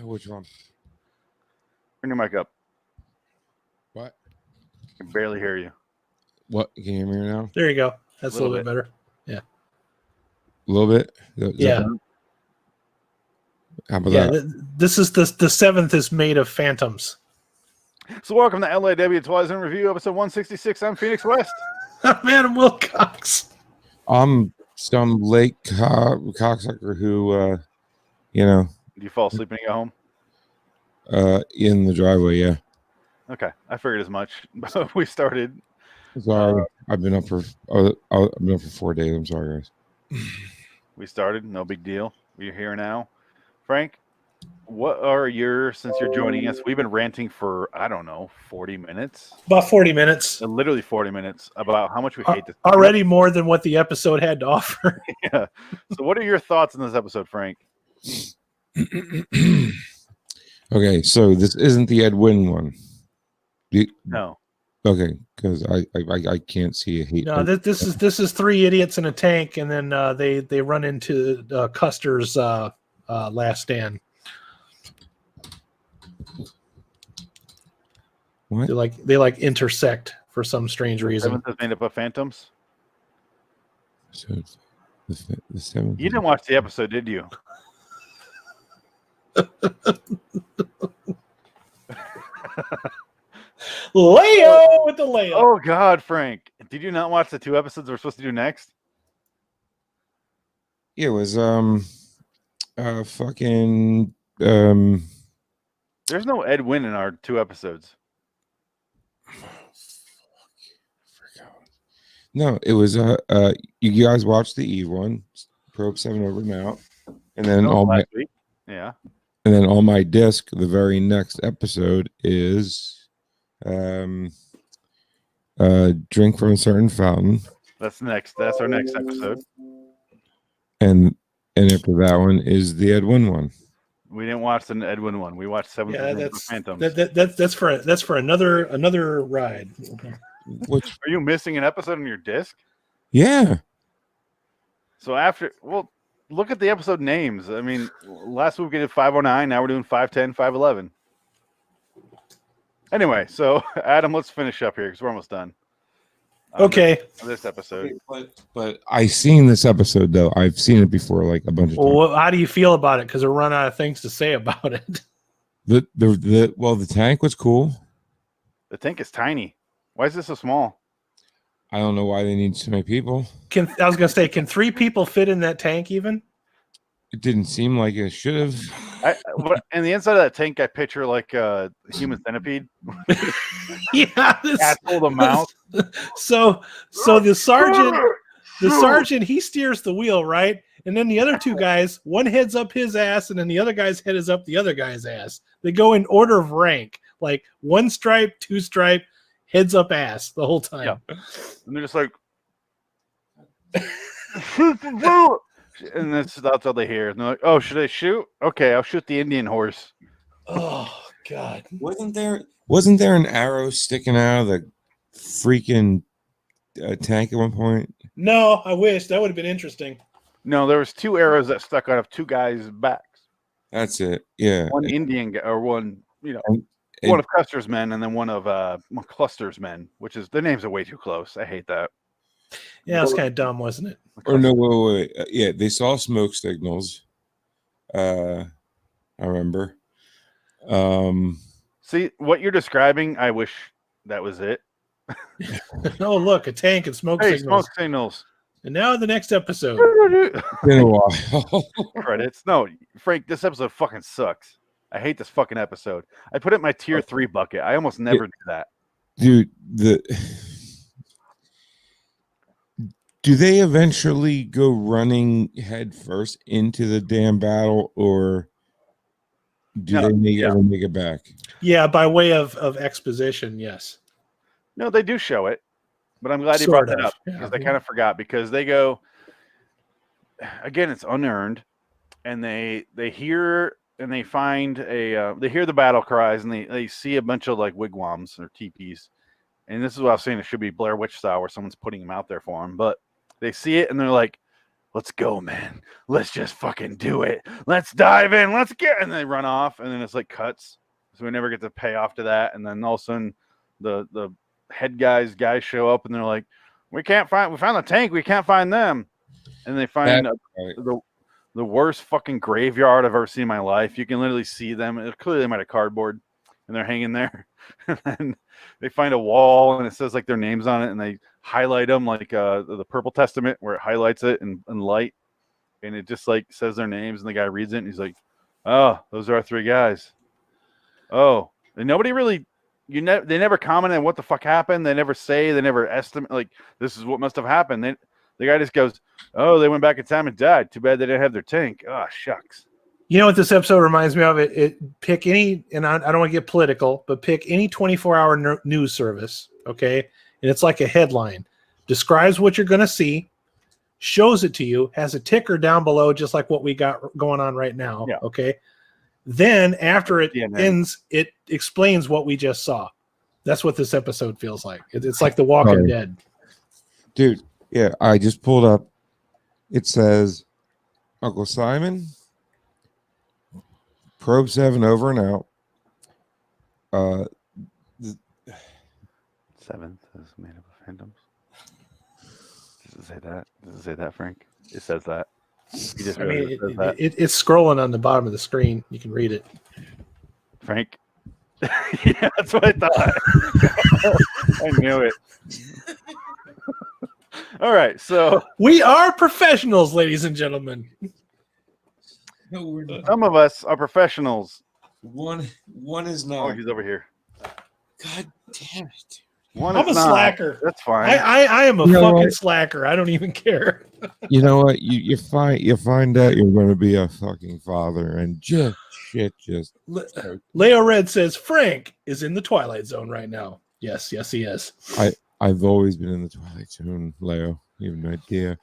Which one? Bring your mic up. What? I can barely hear you. What? Can you hear me now? There you go. That's a Little little bit better. A little bit? Is Yeah. that better? How about Yeah, that? this is the seventh is made of phantoms. So welcome to LIW Twilight Zone Review, episode 166. I'm Phoenix West. I'm Adam Wilcox. I'm some late cocksucker who, Do you fall asleep when you get home? in the driveway. Yeah. Okay, I figured as much. We started. Sorry, I've been up for 4 days. I'm sorry, guys. We started. No big deal. We're here now. Frank, since you're joining us, we've been ranting for, I don't know, 40 minutes? About 40 minutes. Literally 40 minutes about how much we hate this. Already more than what the episode had to offer. Yeah. So what are your thoughts on this episode, Frank? Okay, so this isn't the Ed Wynn one. No. Okay, because I can't see a hate. No, this is three idiots in a tank, and then they run into Custer's last stand. What? They intersect for some strange reason. Seventh is made up of phantoms. So the seventh. You didn't watch the episode, did you? Leo with the layup. Oh God, Frank! Did you not watch the 2 episodes we're supposed to do next? Yeah, it was fucking There's no Ed Wynn in our 2 episodes. No, it was you guys watched the Eve one, Probe 7 over and out, and then Last week. Yeah. and then on my disc, the very next episode is drink from a certain fountain, That's next. That's our next episode. and after that one is the Ed Wynn one. We didn't watch the Ed Wynn one. We watched Seventh Yeah, of Phantoms. that's for another ride. Which Are you missing an episode on your disc? yeah, So look at the episode names. I mean, last week we did 509. Now we're doing 510, 511. Anyway, so Adam, let's finish up here because we're almost done. Okay. This episode. but I seen this episode though. I've seen it before, like a bunch of times. Well, how do you feel about it? Because we're running out of things to say about it. The tank was cool. The tank is tiny. Why is this so small? I don't know why they need so many people. I was gonna say, can 3 people fit in that tank even? It didn't seem like it should have. And the inside of that tank, I picture like a human centipede. Yeah. Asshole the mouth. So the sergeant, he steers the wheel, right? And then the other 2 guys, one heads up his ass, and then the other guy's head is up the other guy's ass. They go in order of rank, like 1 stripe, 2 stripe, heads up ass the whole time. Yeah. And they're just like, shoot the bullet. And that's all they hear. And they're like, oh, should I shoot? Okay, I'll shoot the Indian horse. Oh God! Wasn't there an arrow sticking out of the freaking tank at one point? No, I wish that would have been interesting. No, there was 2 arrows that stuck out of 2 guys' backs. That's it. Yeah. One Indian guy, or one, one of Custer's men, and then one of Cluster's men, which is, their names are way too close. I hate that. Yeah, it was kind of dumb, wasn't it? Or no, wait. Yeah, they saw smoke signals. I remember. See, what you're describing, I wish that was it. Oh, look, a tank and smoke Hey, signals. smoke signals. And now the next episode. Been a while. Credits. No, Frank, this episode fucking sucks. I hate this fucking episode. I put it in my tier 3 bucket. I almost never do that. Dude, do they eventually go running head first into the damn battle, or do they ever make it back? Yeah, by way of exposition, yes. No, they do show it, but I'm glad you brought that up because I kind of forgot, because they go, again, it's unearned, and they hear and they find they hear the battle cries, and they see a bunch of like wigwams or teepees, and this is what I was saying, it should be Blair Witch style where someone's putting him out there for him, but they see it and they're like, let's go, man. Let's just fucking do it. Let's dive in. Let's get, and they run off, and then it's like cuts. So we never get the payoff to that. And then all of a sudden the head guys show up and they're like, we found the tank. We can't find them. And they find the worst fucking graveyard I've ever seen in my life. You can literally see them. It's clearly made of cardboard and they're hanging there. And then they find a wall and it says like their names on it and they highlight them like the Purple Testament where it highlights it in light. And it just like says their names and the guy reads it and he's like, oh, those are our 3 guys. Oh, and nobody really, they never comment on what the fuck happened. They never estimate like this is what must have happened. The guy just goes, oh, they went back in time and died. Too bad they didn't have their tank. Oh, shucks. You know what this episode reminds me of? Pick any, and I don't want to get political, but pick any 24-hour news service, okay? And it's like a headline. Describes what you're going to see, shows it to you, has a ticker down below, just like what we got going on right now, okay? Then after it ends, it explains what we just saw. That's what this episode feels like. It's like The Walking Dead. Dude, yeah, I just pulled up. It says, Uncle Simon, Probe 7 over and out. 7 is made up of phantoms. Does it say that? Does it say that, Frank? It says that. It's scrolling on the bottom of the screen. You can read it. Frank? Yeah, that's what I thought. I knew it. All right, so we are professionals, ladies and gentlemen. No, we're not. Some of us are professionals. One is not. Oh, he's over here. God damn it. I'm a slacker. That's fine. I am a fucking slacker. I don't even care. You know what? You find out you're going to be a fucking father, and just Leo Red says Frank is in the Twilight Zone right now. Yes, he is. I've always been in the Twilight Zone, Leo. You have no idea.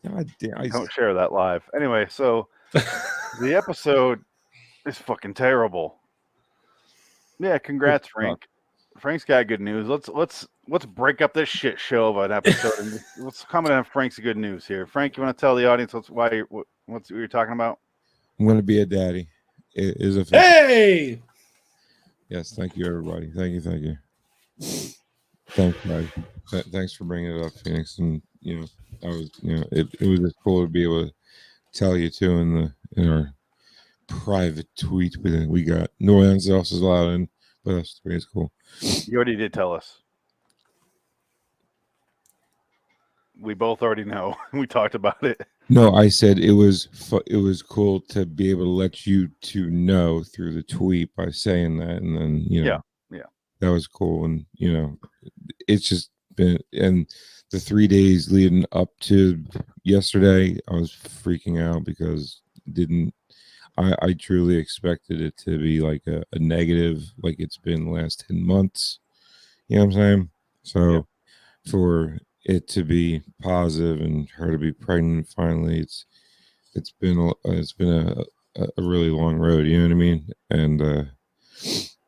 God damn, I don't share that live. Anyway, so the episode is fucking terrible. Yeah, congrats, Frank. Frank's got good news. Let's break up this shit show of an episode and let's comment on Frank's good news here. Frank, you want to tell the audience what you're talking about? I'm going to be a daddy. It is a hey. Yes, thank you, everybody. Thank you. Thanks, guys. Thanks for bringing it up, Phoenix. And it was just cool to be able to tell you too in our private tweet we got. No one else is allowed in, but us three is cool. You already did tell us. We both already know. We talked about it. No, I said it was cool to be able to let you two know through the tweet by saying that, and then yeah, that was cool. And it's just been, and the 3 days leading up to yesterday, I was freaking out because I truly expected it to be like a negative, like it's been the last 10 months. You know what I'm saying? So for it to be positive and her to be pregnant finally, it's been a really long road. You know what I mean? And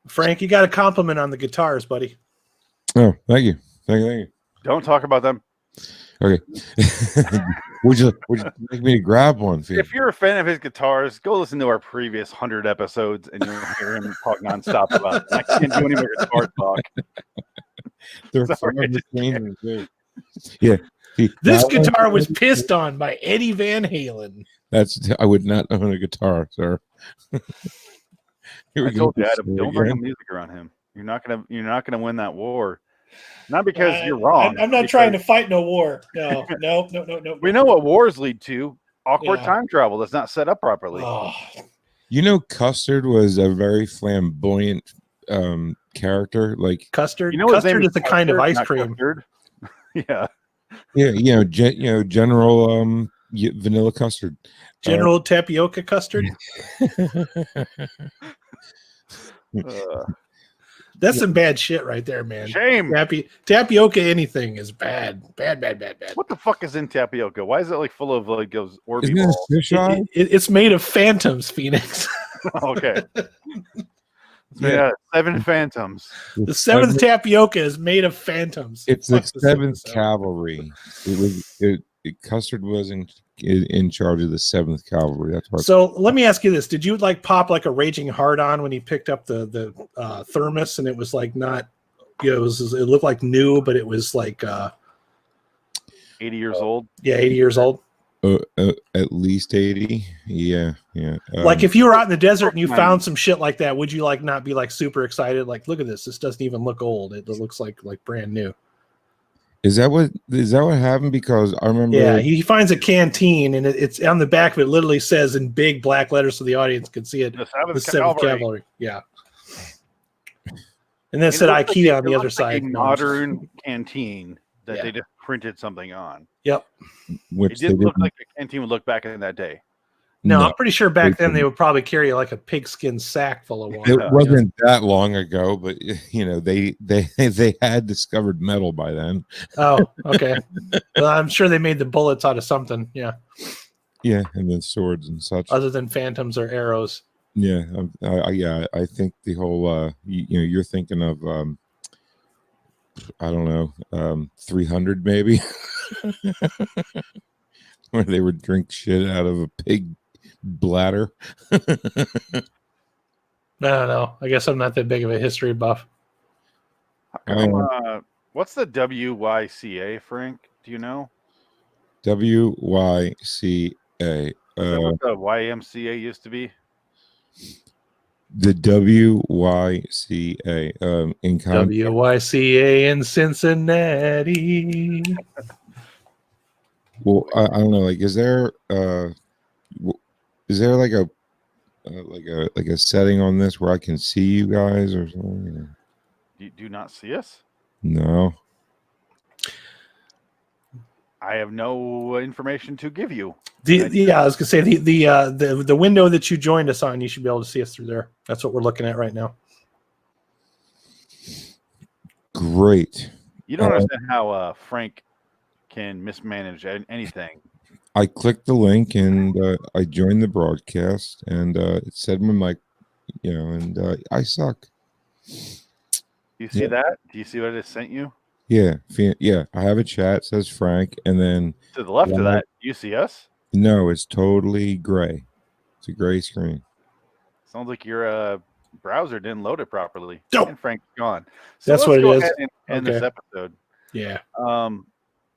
Frank, you got a compliment on the guitars, buddy. Oh, thank you. Don't talk about them. Okay. Would you like me to grab one? If you're a fan of his guitars, go listen to our previous 100 episodes and you'll hear him talk nonstop about it. I can't do any more guitar talk. They're forever changing too. Yeah. This guitar was pissed on by Eddie Van Halen. I would not own a guitar, sir. I told you, Adam, don't bring the music around him. You're not gonna win that war. Not because you're wrong. I'm not trying to fight no war. No. We know what wars lead to. Awkward time travel that's not set up properly. Oh. Custard was a very flamboyant character. Like Custard. Custard is the kind of ice cream. Yeah. General vanilla custard. General tapioca custard. That's some bad shit right there, man. Shame. Tapioca anything is bad. Bad. What the fuck is in tapioca? Why is it like full of like those Orby balls? It's made of phantoms, Phoenix. Okay. Yeah, 7 phantoms. The 7th tapioca is made of phantoms. It's the Fuck this 7th episode. Cavalry. Custard was in charge of the 7th Cavalry. That's what. So let me ask you this: did you like pop like a raging hard on when he picked up the thermos and it was like not, it looked like new, but it was like 80 years old. Yeah, 80 years old. At least 80. Yeah. Like if you were out in the desert and you found some shit like that, would you like not be like super excited? Like, look at this. This doesn't even look old. It looks like brand new. Is that what happened? Because I remember. Yeah, he finds a canteen and it's on the back of it. Literally says in big black letters so the audience can see it. The 7th Cavalry. Yeah. And then it said IKEA on the other side. A modern canteen that they just printed something on. Yep. It didn't look like a canteen would look back in that day. No, I'm pretty sure back then they would probably carry like a pigskin sack full of water. It wasn't that long ago, but they had discovered metal by then. Oh, okay. Well, I'm sure they made the bullets out of something. Yeah. Yeah, and then swords and such. Other than phantoms or arrows. Yeah, I think the whole you're thinking of I don't know 300 maybe, where they would drink shit out of a pig bladder. I don't know. I guess I'm not that big of a history buff. What's the WYCA, Frank? Do you know? WYCA. What the YMCA used to be? The WYCA in WYCA in Cincinnati. Well, I don't know. Like, is there like a setting on this where I can see you guys or something? Do you not see us? No. I have no information to give you. I was gonna say the window that you joined us on, you should be able to see us through there. That's what we're looking at right now. Great. You don't understand how Frank can mismanage anything. I clicked the link and I joined the broadcast, and it said my mic, and I suck. Do you see that? Do you see what I just sent you? Yeah. I have a chat. It says Frank, and then to the left of that, do you see us? No, it's totally gray. It's a gray screen. Sounds like your browser didn't load it properly. Nope. And Frank's gone. So that's what it is. And end this episode. Yeah.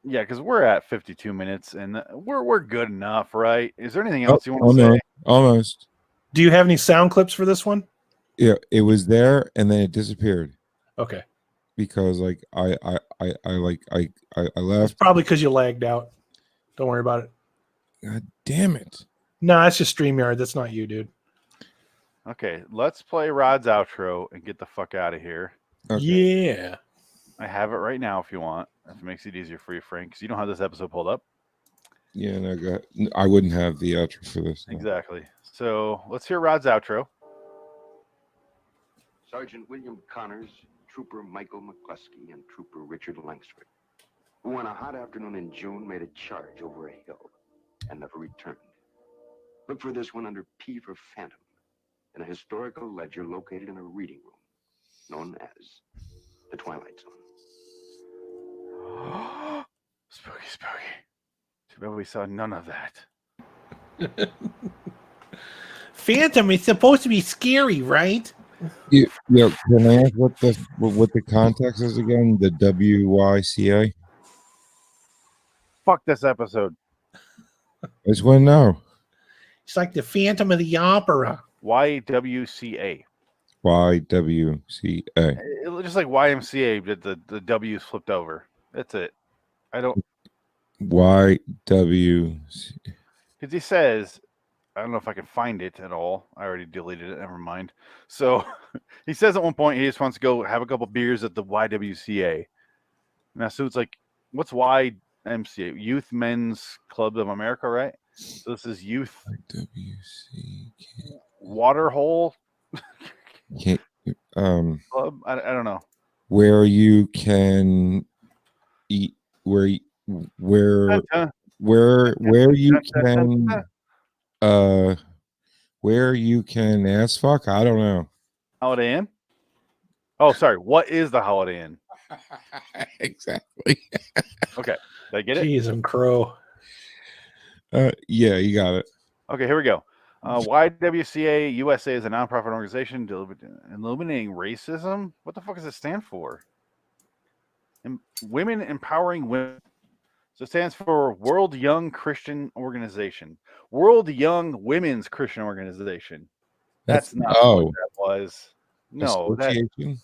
Yeah, because we're at 52 minutes and we're good enough, right? Is there anything else you want to say? Almost. Do you have any sound clips for this one? Yeah, it was there and then it disappeared. Okay. Because like I left. It's probably because you lagged out. Don't worry about it. God damn it. No, it's just StreamYard. That's not you, dude. Okay, let's play Rod's outro and get the fuck out of here. Okay. Yeah. I have it right now if you want. If it makes it easier for you, Frank, because you don't have this episode pulled up. Yeah, no, I wouldn't have the outro for this. No. Exactly. So let's hear Rod's outro. Sergeant William Connors, Trooper Michael McCluskey, and Trooper Richard Langsford, who on a hot afternoon in June made a charge over a hill and never returned. Look for this one under P for Phantom in a historical ledger located in a reading room known as the Twilight Zone. Spooky. Too bad we saw none of that. Phantom is supposed to be scary, right? Yeah, can I ask what the context is again? The WYCA? Fuck this episode. I just want to know. It's like the Phantom of the Opera. YWCA. YWCA. Just like YMCA, but the W's flipped over. That's it. I don't. YWCA. Because he says, I don't know if I can find it at all. I already deleted it. Never mind. So he says at one point he just wants to go have a couple beers at the YWCA. Now, so it's like, what's YMCA? Youth Men's Club of America, right? So this is Youth YWCA. Waterhole Club. I don't know. Where you can eat, where you can where you can ass fuck. I don't know. Holiday Inn? Oh, sorry. What is the Holiday Inn? Exactly. Okay. Did I get it? Jeez, I'm crow. Yeah, you got it. Okay, here we go. YWCA USA is a nonprofit organization eliminating racism. What the fuck does it stand for? Women Empowering Women. So it stands for World Young Christian Organization. World Young Women's Christian Organization. That's not what that was. No, association.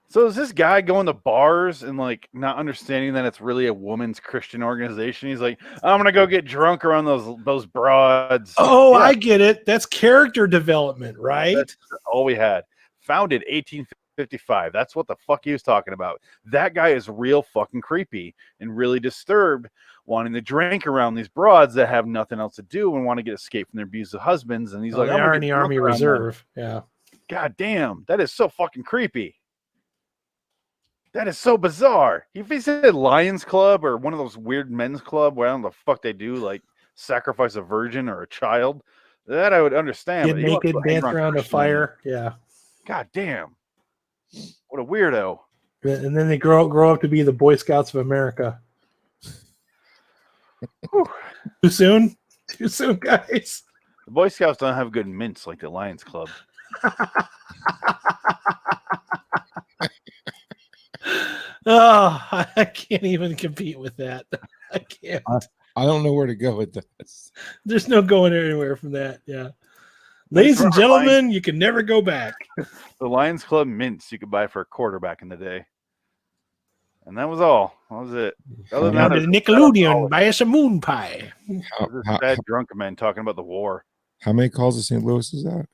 So is this guy going to bars and like not understanding that it's really a woman's Christian organization? He's like, I'm gonna go get drunk around those broads. Oh, yeah. I get it. That's character development, right? That's all we had. Founded 1855. That's what the fuck he was talking about. That guy is real fucking creepy and really disturbed, wanting to drink around these broads that have nothing else to do and want to get escape from their abusive husbands. And he's like, they are in the Army Reserve. Yeah. God damn, that is so fucking creepy. That is so bizarre. If he said Lions Club or one of those weird men's club where I don't know the fuck they do, like sacrifice a virgin or a child, that I would understand. Get naked, dance around a fire. Yeah. God damn. What a weirdo. And then they grow up to be the Boy Scouts of America. Too soon? Too soon, guys. The Boy Scouts don't have good mints like the Lions Club. Oh, I can't even compete with that. I can't. I don't know where to go with this. There's no going anywhere from that. Yeah. Ladies and gentlemen, you can never go back. The Lions Club mints you could buy for $1 back in the day. And that was all. That was it. Other than that, Nickelodeon, buy us a moon pie. Sad drunk men talking about the war. How many calls to St. Louis is that?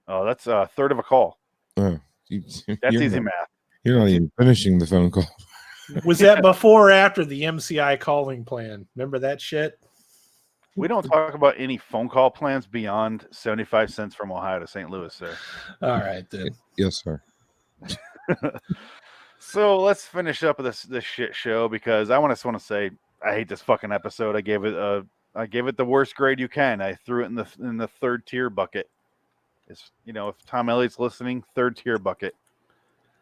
Oh, that's a third of a call. Oh, that's easy math. You're not even finishing the phone call. Was that before or after the MCI calling plan? Remember that shit? We don't talk about any phone call plans beyond 75 cents from Ohio to St. Louis, sir. All right, then. Yes, sir. So let's finish up this shit show because I want to say I hate this fucking episode. I gave it the worst grade you can. I threw it in the third tier bucket. It's, if Tom Elliott's listening, third tier bucket.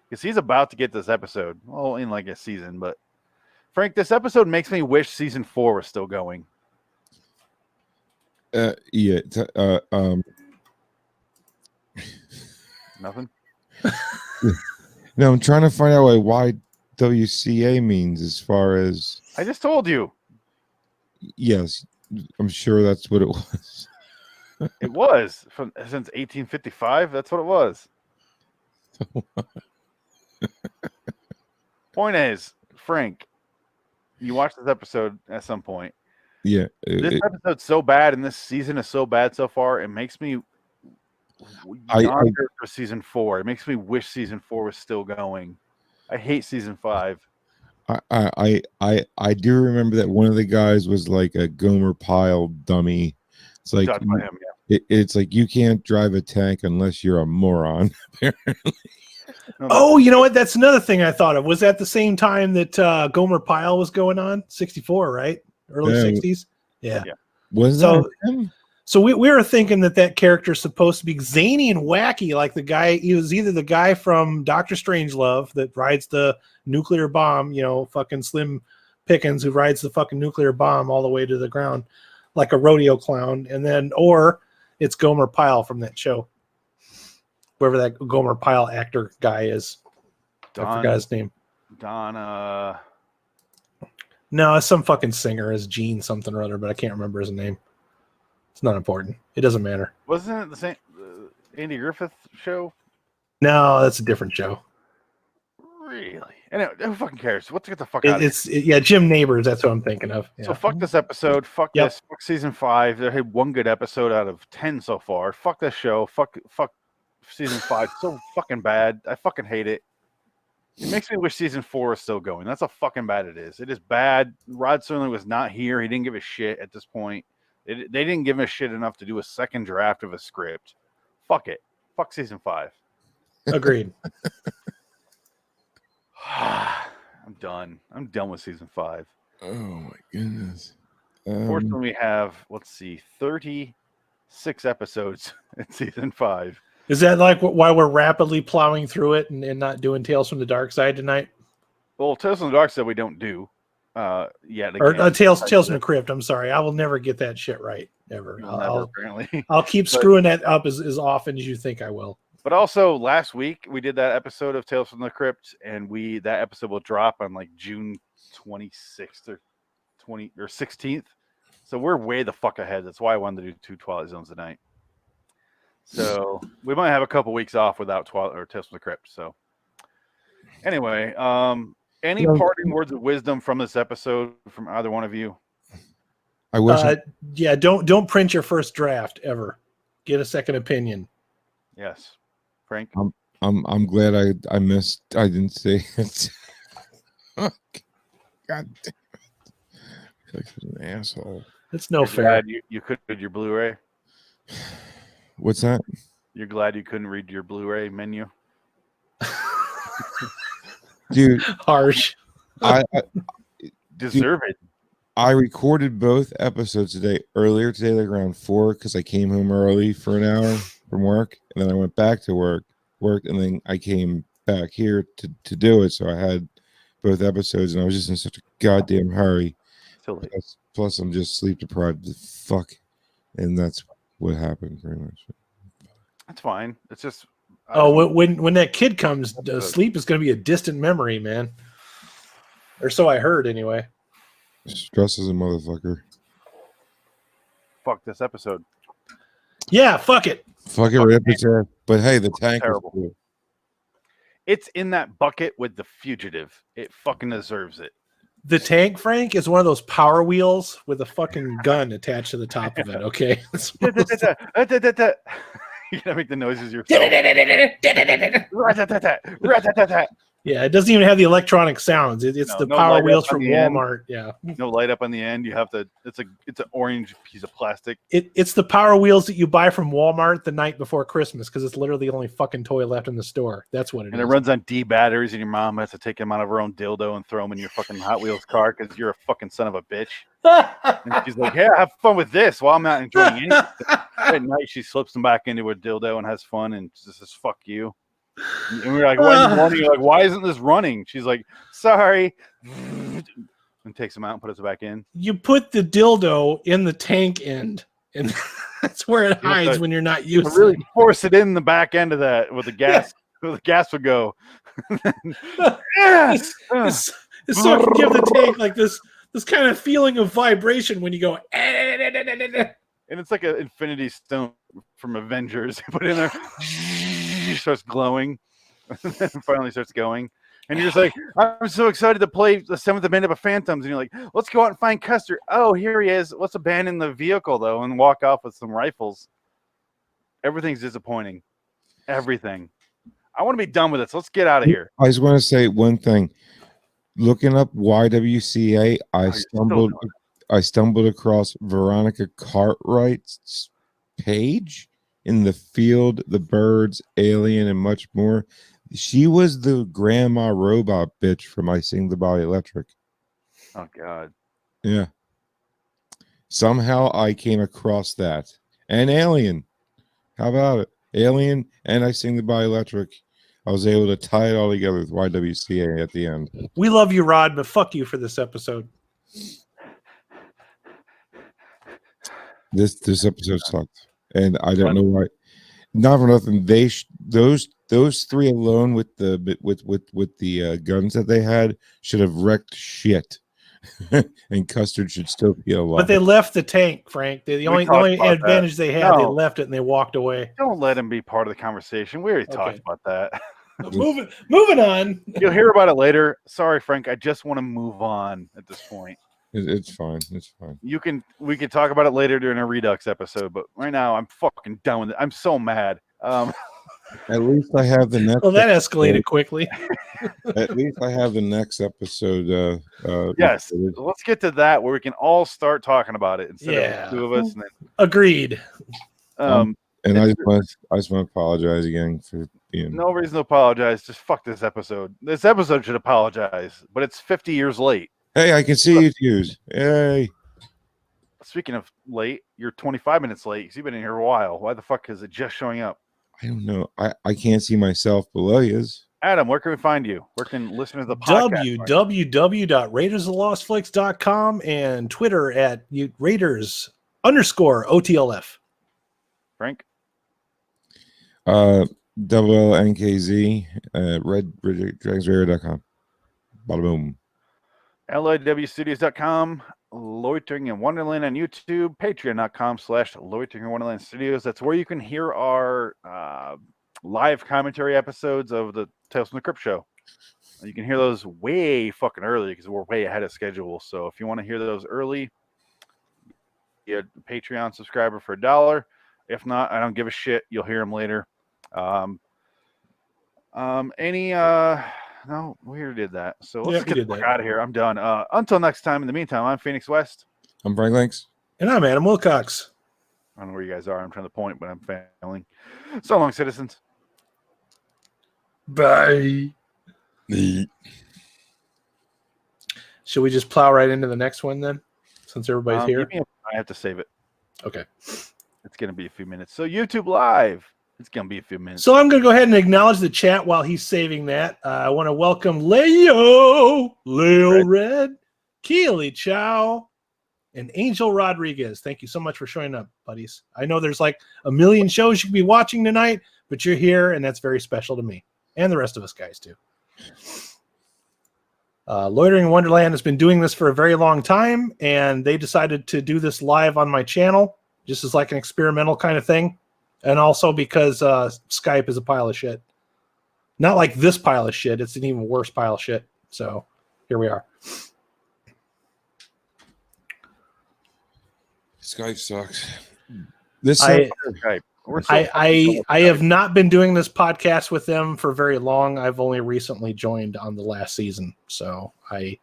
Because he's about to get this episode. Well, in like a season, but Frank, this episode makes me wish season 4 was still going. Yeah. Nothing. No, I'm trying to find out what YWCA means as far as. I just told you. Yes, I'm sure that's what it was. It was since 1855. That's what it was. Point is, Frank, you watched this episode at some point. Yeah. This episode's so bad and this season is so bad so far, it makes me yonder for season 4. It makes me wish season 4 was still going. I hate season 5. I do remember that one of the guys was like a Gomer Pyle dummy. It's like it's like you can't drive a tank unless you're a moron, apparently. Oh, you know what? That's another thing I thought of. Was that the same time that Gomer Pyle was going on? 64, right? Early 60s? Yeah. Was that him? So we were thinking that character is supposed to be zany and wacky, like the guy. He was either the guy from Dr. Strangelove that rides the nuclear bomb, fucking Slim Pickens who rides the fucking nuclear bomb all the way to the ground like a rodeo clown, or it's Gomer Pyle from that show. Whoever that Gomer Pyle actor guy is. I forgot his name. No, it's some fucking singer. It's Gene something or other, but I can't remember his name. It's not important. It doesn't matter. Wasn't it the same Andy Griffith show? No, that's a different show. Really? Anyway, who fucking cares? Let's get the fuck out of here. Yeah, Jim Neighbors. That's what I'm thinking of. Yeah. So fuck this episode. Fuck this. Fuck season 5. They had one good episode out of 10 so far. Fuck this show. Fuck season 5. So fucking bad. I fucking hate it. It makes me wish season 4 is still going. That's how fucking bad it is. It is bad. Rod Serling was not here. He didn't give a shit at this point. They didn't give him a shit enough to do a second draft of a script. Fuck it. Fuck season 5. Agreed. I'm done. I'm done with season 5. Oh my goodness. Fortunately, we have 30 6 episodes in season 5. Is that like why we're rapidly plowing through it and not doing Tales from the Dark Side tonight? Well, Tales from the Dark Side we don't do yet. Or Again, Tales from the Crypt. I'm sorry, I will never get that shit right. Never. Never, apparently. I'll keep screwing that up as often as you think I will. But also last week we did that episode of Tales from the Crypt, and that episode will drop on like June 26th or 16th. So we're way the fuck ahead. That's why I wanted to do 2 Twilight Zones tonight. So we might have a couple weeks off without Twilight or Tales from the Crypt. So anyway, any parting words of wisdom from this episode from either one of you? I wish. Yeah, don't print your first draft ever. Get a second opinion. Yes, Frank. I'm glad I missed. I didn't say it. God damn it! I feel like I'm an asshole. It's no You're fair. glad you couldn't read your Blu-ray. What's that? You're glad you couldn't read your Blu-ray menu. Dude, harsh. I Deserve it. I recorded both episodes earlier today, like around 4, because I came home early for an hour from work, and then I went back to work, and then I came back here to do it. So I had both episodes, and I was just in such a goddamn hurry. Plus, I'm just sleep deprived as fuck, and that's what happened pretty much. That's fine. It's just when that kid comes, sleep is going to be a distant memory, man. Or so I heard, anyway. Stress is a motherfucker. Fuck this episode. Yeah, fuck it. Fuck it, right up its ass. But hey, the tank is cool. It's in that bucket with the fugitive. It fucking deserves it. The tank, Frank, is one of those Power Wheels with a fucking gun attached to the top of it. Okay. You gotta make the noises yourself. Yeah, it doesn't even have the electronic sounds. It's the Power Wheels from Walmart. Yeah. No light up on the end. You have to. It's an orange piece of plastic. It's the Power Wheels that you buy from Walmart the night before Christmas because it's literally the only fucking toy left in the store. That's what it is. And it runs on D batteries, and your mom has to take them out of her own dildo and throw them in your fucking Hot Wheels car because you're a fucking son of a bitch. And she's like, "Yeah, have fun with this." While I'm not enjoying anything. At night, she slips them back into a dildo and has fun, and just says, "Fuck you." And we're like, "Why are you running?" You're like, "Why isn't this running?" She's like, "Sorry," and takes them out and puts it back in. You put the dildo in the tank end, and that's where it hides when you're not using it. Really force it in the back end of that with the gas. Where the gas would go. It's so it can give the tank like this kind of feeling of vibration when you go. And it's like an infinity stone from Avengers. You put it in there, it starts glowing, and then finally starts going. And you're just like, I'm so excited to play the 7th Amendment of Phantoms. And you're like, let's go out and find Custer. Oh, here he is. Let's abandon the vehicle, though, and walk off with some rifles. Everything's disappointing. Everything. I want to be done with this. Let's get out of here. I just want to say one thing. Looking up YWCA, I stumbled across Veronica Cartwright's page in the field, the birds, Alien, and much more. She was the grandma robot bitch from I Sing the Body Electric. Oh, God. Yeah. Somehow I came across that. And Alien. How about it? Alien and I Sing the Body Electric. I was able to tie it all together with YWCA at the end. We love you, Rod, but fuck you for this episode. This episode sucked, and I don't know why. Not for nothing. Those 3 alone with the guns that they had should have wrecked shit, and Custard should still be alive. But they left the tank, Frank. The only advantage they had, they left it and they walked away. Don't let him be part of the conversation. We already talked about that. Moving on. You'll hear about it later. Sorry, Frank. I just want to move on at this point. It's fine. It's fine. We can talk about it later during a Redux episode, but right now I'm fucking done with it. I'm so mad. At least I have the next. Well, that escalated quickly. At least I have the next episode. Yes, let's get to that where we can all start talking about it instead of the 2 of us. And then, agreed. And I just want to apologize again for being. No reason to apologize. Just fuck this episode. This episode should apologize, but it's 50 years late. Hey, I can see you, Hughes. Hey. speaking of late, you're 25 minutes late because you've been in here a while. Why the fuck is it just showing up? I don't know. I can't see myself below yous. Adam, where can we find you? Where can listeners of the podcast www.raidersoflostflix.com and Twitter at Raiders_OTLF. Frank? LLNKZ, reddragsraider.com. Bada boom. LIWstudios.com, Loitering in Wonderland on YouTube, patreon.com/Loitering in Wonderland Studios. That's where you can hear our live commentary episodes of the Tales from the Crypt show. You can hear those way fucking early because we're way ahead of schedule. So if you want to hear those early, be a Patreon subscriber for $1. If not, I don't give a shit. You'll hear them later. No, we already did that. So let's get the fuck out of here. I'm done. Until next time, in the meantime, I'm Phoenix West. I'm Frank Links. And I'm Adam Wilcox. I don't know where you guys are. I'm trying to point, but I'm failing. So long, citizens. Bye. Should we just plow right into the next one then? Since everybody's here? I have to save it. Okay. It's going to be a few minutes. So YouTube Live. It's going to be a few minutes. So I'm going to go ahead and acknowledge the chat while he's saving that. I want to welcome Leo Red, Keely Chow, and Angel Rodriguez. Thank you so much for showing up, buddies. I know there's like a million shows you could be watching tonight, but you're here, and that's very special to me and the rest of us guys too. Loitering in Wonderland has been doing this for a very long time, and they decided to do this live on my channel just as like an experimental kind of thing. And also because Skype is a pile of shit. Not like this pile of shit. It's an even worse pile of shit. So here we are. Skype sucks. Skype. I have not been doing this podcast with them for very long. I've only recently joined on the last season. So I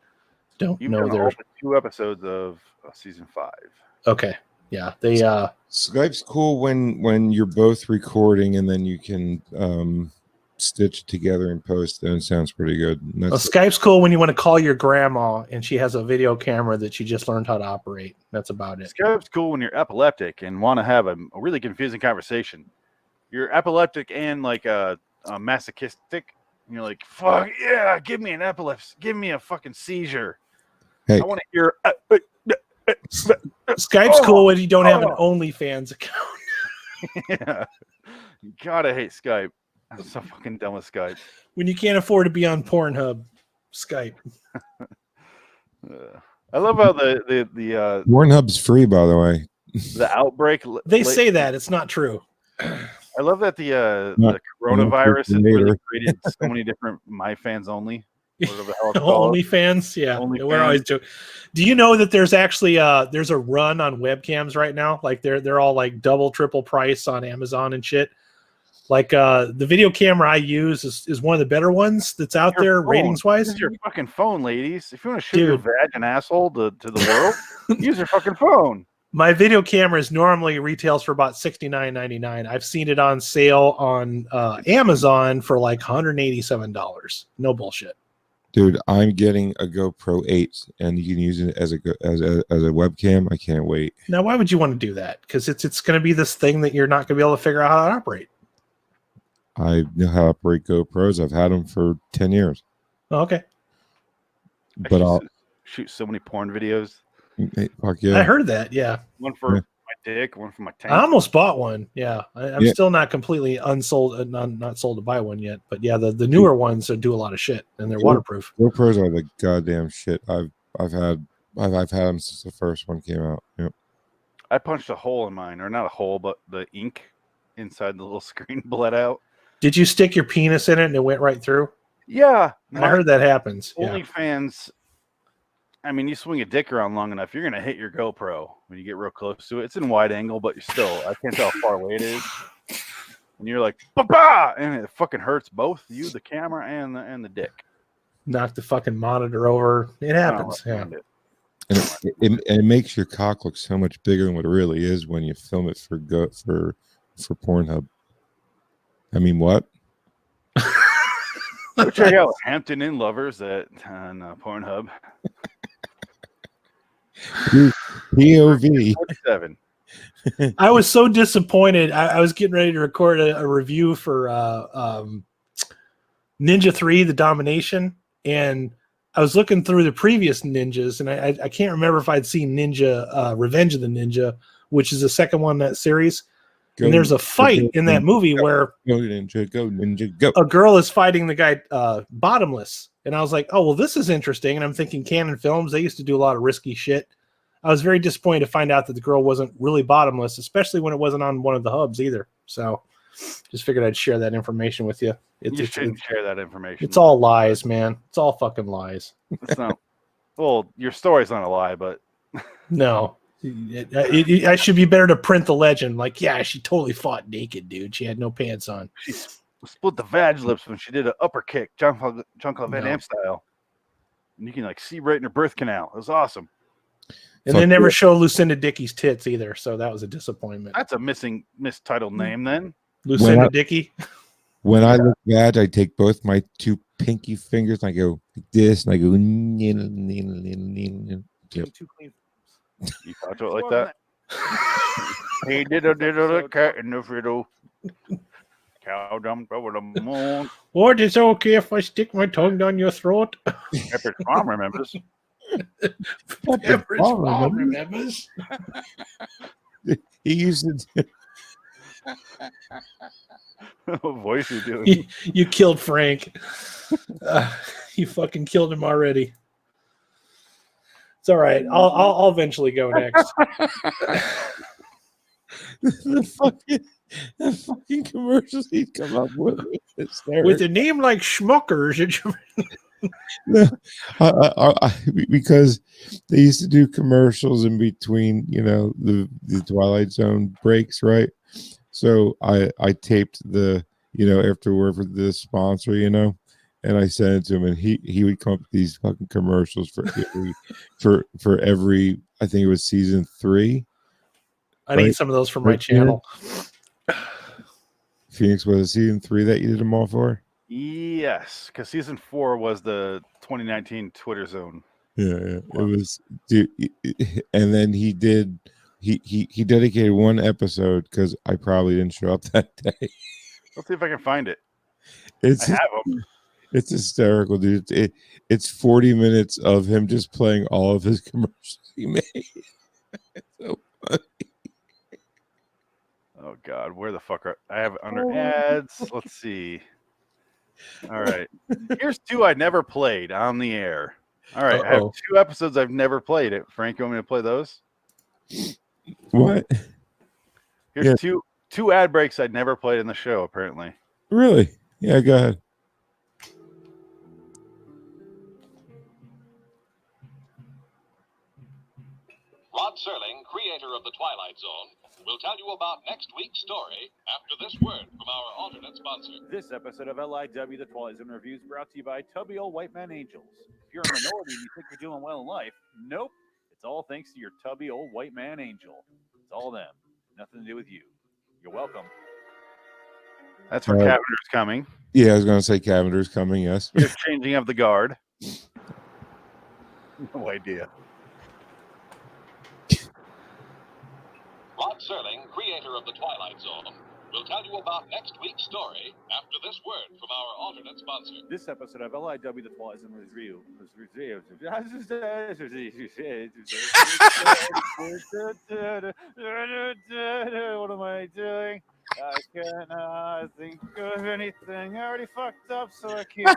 don't know their 2 episodes of season 5. Okay. Yeah, they Skype's cool when you're both recording and then you can stitch it together and post, and it sounds pretty good. Skype's cool when you want to call your grandma and she has a video camera that she just learned how to operate. That's about it. Skype's cool when you're epileptic and want to have a really confusing conversation. You're epileptic and like a masochistic, and you're like, fuck yeah, give me an epilepsy, give me a fucking seizure. Hey. I want to hear Skype's cool when you don't have an OnlyFans account. Yeah. God, I hate Skype. I'm so fucking done with Skype. When you can't afford to be on Pornhub, Skype. I love how the Pornhub's free, by the way. The outbreak. They say that it's not true. I love that the coronavirus has really created so many different My Fans Only. OnlyFans, yeah. We're always joking. Do you know that there's actually there's a run on webcams right now? Like they're all like double, triple price on Amazon and shit. Like the video camera I use is one of the better ones that's out there ratings wise. Use your fucking phone, ladies. If you want to shoot your vag and asshole to the world, use your fucking phone. My video cameras normally retails for about $69.99. I've seen it on sale on Amazon for like $187. No bullshit. Dude, I'm getting a GoPro 8, and you can use it as a webcam. I can't wait. Now, why would you want to do that? Because it's going to be this thing that you're not going to be able to figure out how to operate. I know how to operate GoPros. I've had them for 10 years. Oh, okay. But I'll shoot so many porn videos. Fuck yeah. I heard that, yeah. One for my dick, one for my tank. I almost bought one. Yeah. I'm still not completely unsold, not sold to buy one yet. But yeah, the newer ones do a lot of shit, and they're waterproof. GoPros are the goddamn shit. I've had them since the first one came out. Yep. I punched a hole in mine, or not a hole, but the ink inside the little screen bled out. Did you stick your penis in it and it went right through? Yeah. I heard that happens. OnlyFans, I mean, you swing a dick around long enough, you're going to hit your GoPro when you get real close to it. It's in wide angle, but I can't tell how far away it is. And you're like, ba-ba! And it fucking hurts both you, the camera, and the dick. Knock the fucking monitor over. It happens. Yeah. And it makes your cock look so much bigger than what it really is when you film it for Pornhub. I mean, what? Go check out Hampton Inn Lovers on Pornhub. POV. 47. I was so disappointed. I was getting ready to record a review for Ninja 3, The Domination, and I was looking through the previous Ninjas, and I can't remember if I'd seen Ninja Revenge of the Ninja, which is the second one in that series. And there's a fight in that movie where go ninja, go. A girl is fighting the guy Bottomless. And I was like, oh, well, this is interesting. And I'm thinking Canon Films, they used to do a lot of risky shit. I was very disappointed to find out that the girl wasn't really Bottomless, especially when it wasn't on one of the hubs either. So just figured I'd share that information with you. You shouldn't share that information. It's all lies, man. It's all fucking lies. It's not. Well, your story's not a lie, but no. I should be better to print the legend. Like, yeah, she totally fought naked, dude. She had no pants on. She split the vag lips when she did an upper kick, Jean-Claude Van Damme style. And you can like see right in her birth canal. It was awesome. And they never show Lucinda Dickey's tits either, so that was a disappointment. That's a mistitled name then. Lucinda Dickey. When I look bad, I take both my two pinky fingers and I go like this, and I go. Yep. You talk to it like that. He did a cat in the fiddle. Cow jumped over the moon. What, is it okay if I stick my tongue down your throat? Pepperidge Farm remembers. Pepperidge Farm remembers. He used to. What voice you doing? You killed Frank. You fucking killed him already. It's all right. I'll eventually go next. the fucking commercials he'd come up with a name like Schmuckers. Because they used to do commercials in between, the Twilight Zone breaks, right? So I taped the, after work for the sponsor, and I sent it to him, and he would come up with these fucking commercials for every I think it was season 3. I need some of those for my channel. Phoenix, was it season 3 that you did them all for? Yes, because season 4 was the 2019 Twitter Zone. Yeah, it was, dude. And then he dedicated one episode because I probably didn't show up that day. Let's see if I can find it. I have them. It's hysterical, dude. It's 40 minutes of him just playing all of his commercials he made. It's so funny. Oh God, where the fuck are I have it under ads? Let's see. All right, here's 2 I never played on the air. All right, I have 2 episodes I've never played. It. Frank, you want me to play those? What? Here's two ad breaks I'd never played in the show. Apparently. Really? Yeah, go ahead. Rod Serling, creator of The Twilight Zone, will tell you about next week's story after this word from our alternate sponsor. This episode of LIW, The Twilight Zone Reviews, brought to you by Tubby Old White Man Angels. If you're a minority and you think you're doing well in life, nope. It's all thanks to your Tubby Old White Man Angel. It's all them. Nothing to do with you. You're welcome. That's for Cavender's coming. Yeah, I was going to say Cavender's coming, yes. You're changing of the guard. No idea. Rod Serling, creator of The Twilight Zone, will tell you about next week's story after this word from our alternate sponsor. This episode of LIW, The Twilight Zone Review. What am I doing? I cannot think of anything. I already fucked up, so I keep going.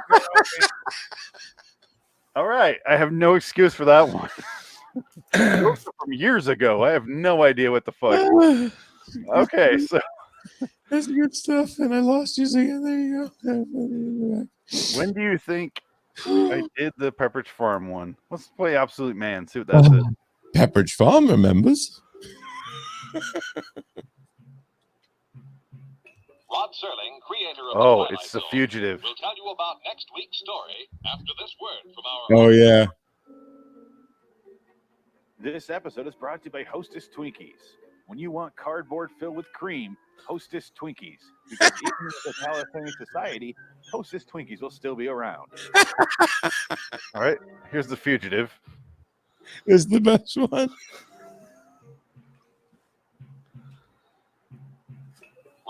All right, I have no excuse for that one. Those are from years ago. I have no idea what the fuck. Okay, so that's good stuff, and I lost you again. There you go. When do you think I did the Pepperidge Farm one? Let's play Absolute Man. See what that's it. Pepperidge Farm remembers. Rod Serling, creator of The Twilight it's The Zone, Fugitive. will tell you about next week's story after this word from our. Oh yeah. This episode is brought to you by Hostess Twinkies. When you want cardboard filled with cream, Hostess Twinkies. Because even in the totalitarian society, Hostess Twinkies will still be around. All right, here's The Fugitive. Is the best one.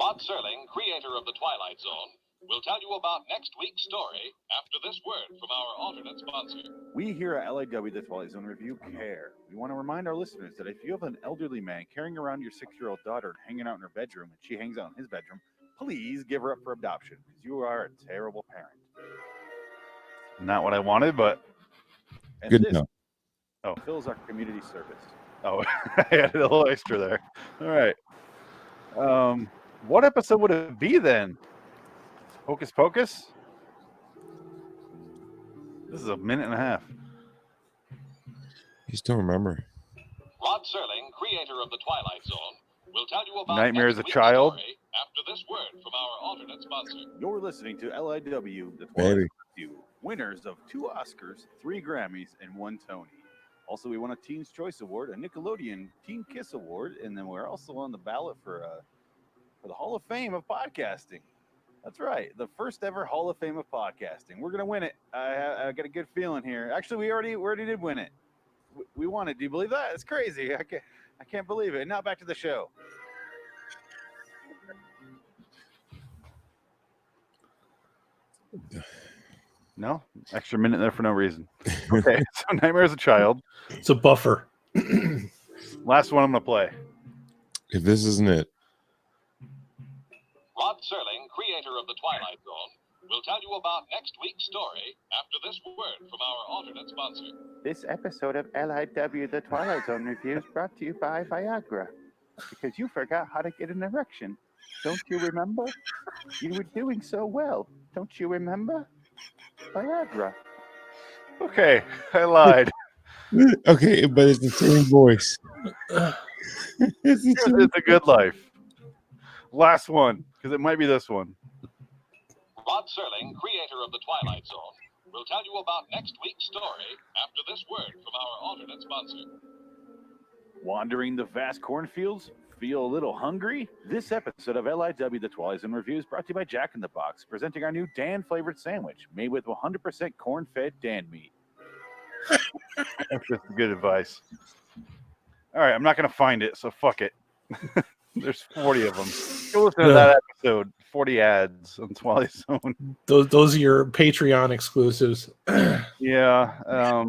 Rod Serling, creator of The Twilight Zone, will tell you about next week's story after this word from our alternate sponsor. We here at LIW, the Twilight Zone Review, care. We want to remind our listeners that if you have an elderly man carrying around your 6-year-old daughter and hanging out in her bedroom and she hangs out in his bedroom, please give her up for adoption because you are a terrible parent. Not what I wanted, but... Good enough. Oh, Phil's our community service. Oh, I added a little extra there. All right. What episode would it be then? Hocus Pocus? This is a minute and a half. You still remember? Rod Serling, creator of The Twilight Zone, will tell you about Nightmare as next a week's Child. story after this word from our alternate sponsor. You're listening to LIW, the Twilight Baby. Review, winners of 2 Oscars, 3 Grammys, and 1 Tony. Also, we won a Teen's Choice Award, a Nickelodeon Teen Kiss Award, and then we're also on the ballot for the Hall of Fame of podcasting. That's right, the first ever Hall of Fame of podcasting. We're gonna win it. I got a good feeling here. Actually, we already did win it. We won it. Do you believe that? It's crazy. I can't believe it. Now back to the show. No? Extra minute there for no reason. Okay, so Nightmare as a Child. It's a buffer. Last one I'm going to play. If this isn't it, Rod Serling, creator of The Twilight Zone, will tell you about next week's story after this word from our alternate sponsor. This episode of LIW, the Twilight Zone Review, is brought to you by Viagra. Because you forgot how to get an erection. Don't you remember? You were doing so well. Don't you remember? Viagra. Okay, I lied. okay, but it's the same voice. It's the same- It's a Good Life. Last one, because it might be this one. Rod Serling, creator of The Twilight Zone, will tell you about next week's story after this word from our alternate sponsor. Wandering the vast cornfields? Feel a little hungry? This episode of LIW, the Twilight Zone Review, is brought to you by Jack in the Box, presenting our new Dan-flavored sandwich, made with 100% corn-fed Dan meat. That's just good advice. All right, I'm not going to find it, so fuck it. There's 40 of them. Go listen to that episode. 40 ads on Twilight Zone. Those are your Patreon exclusives. Yeah.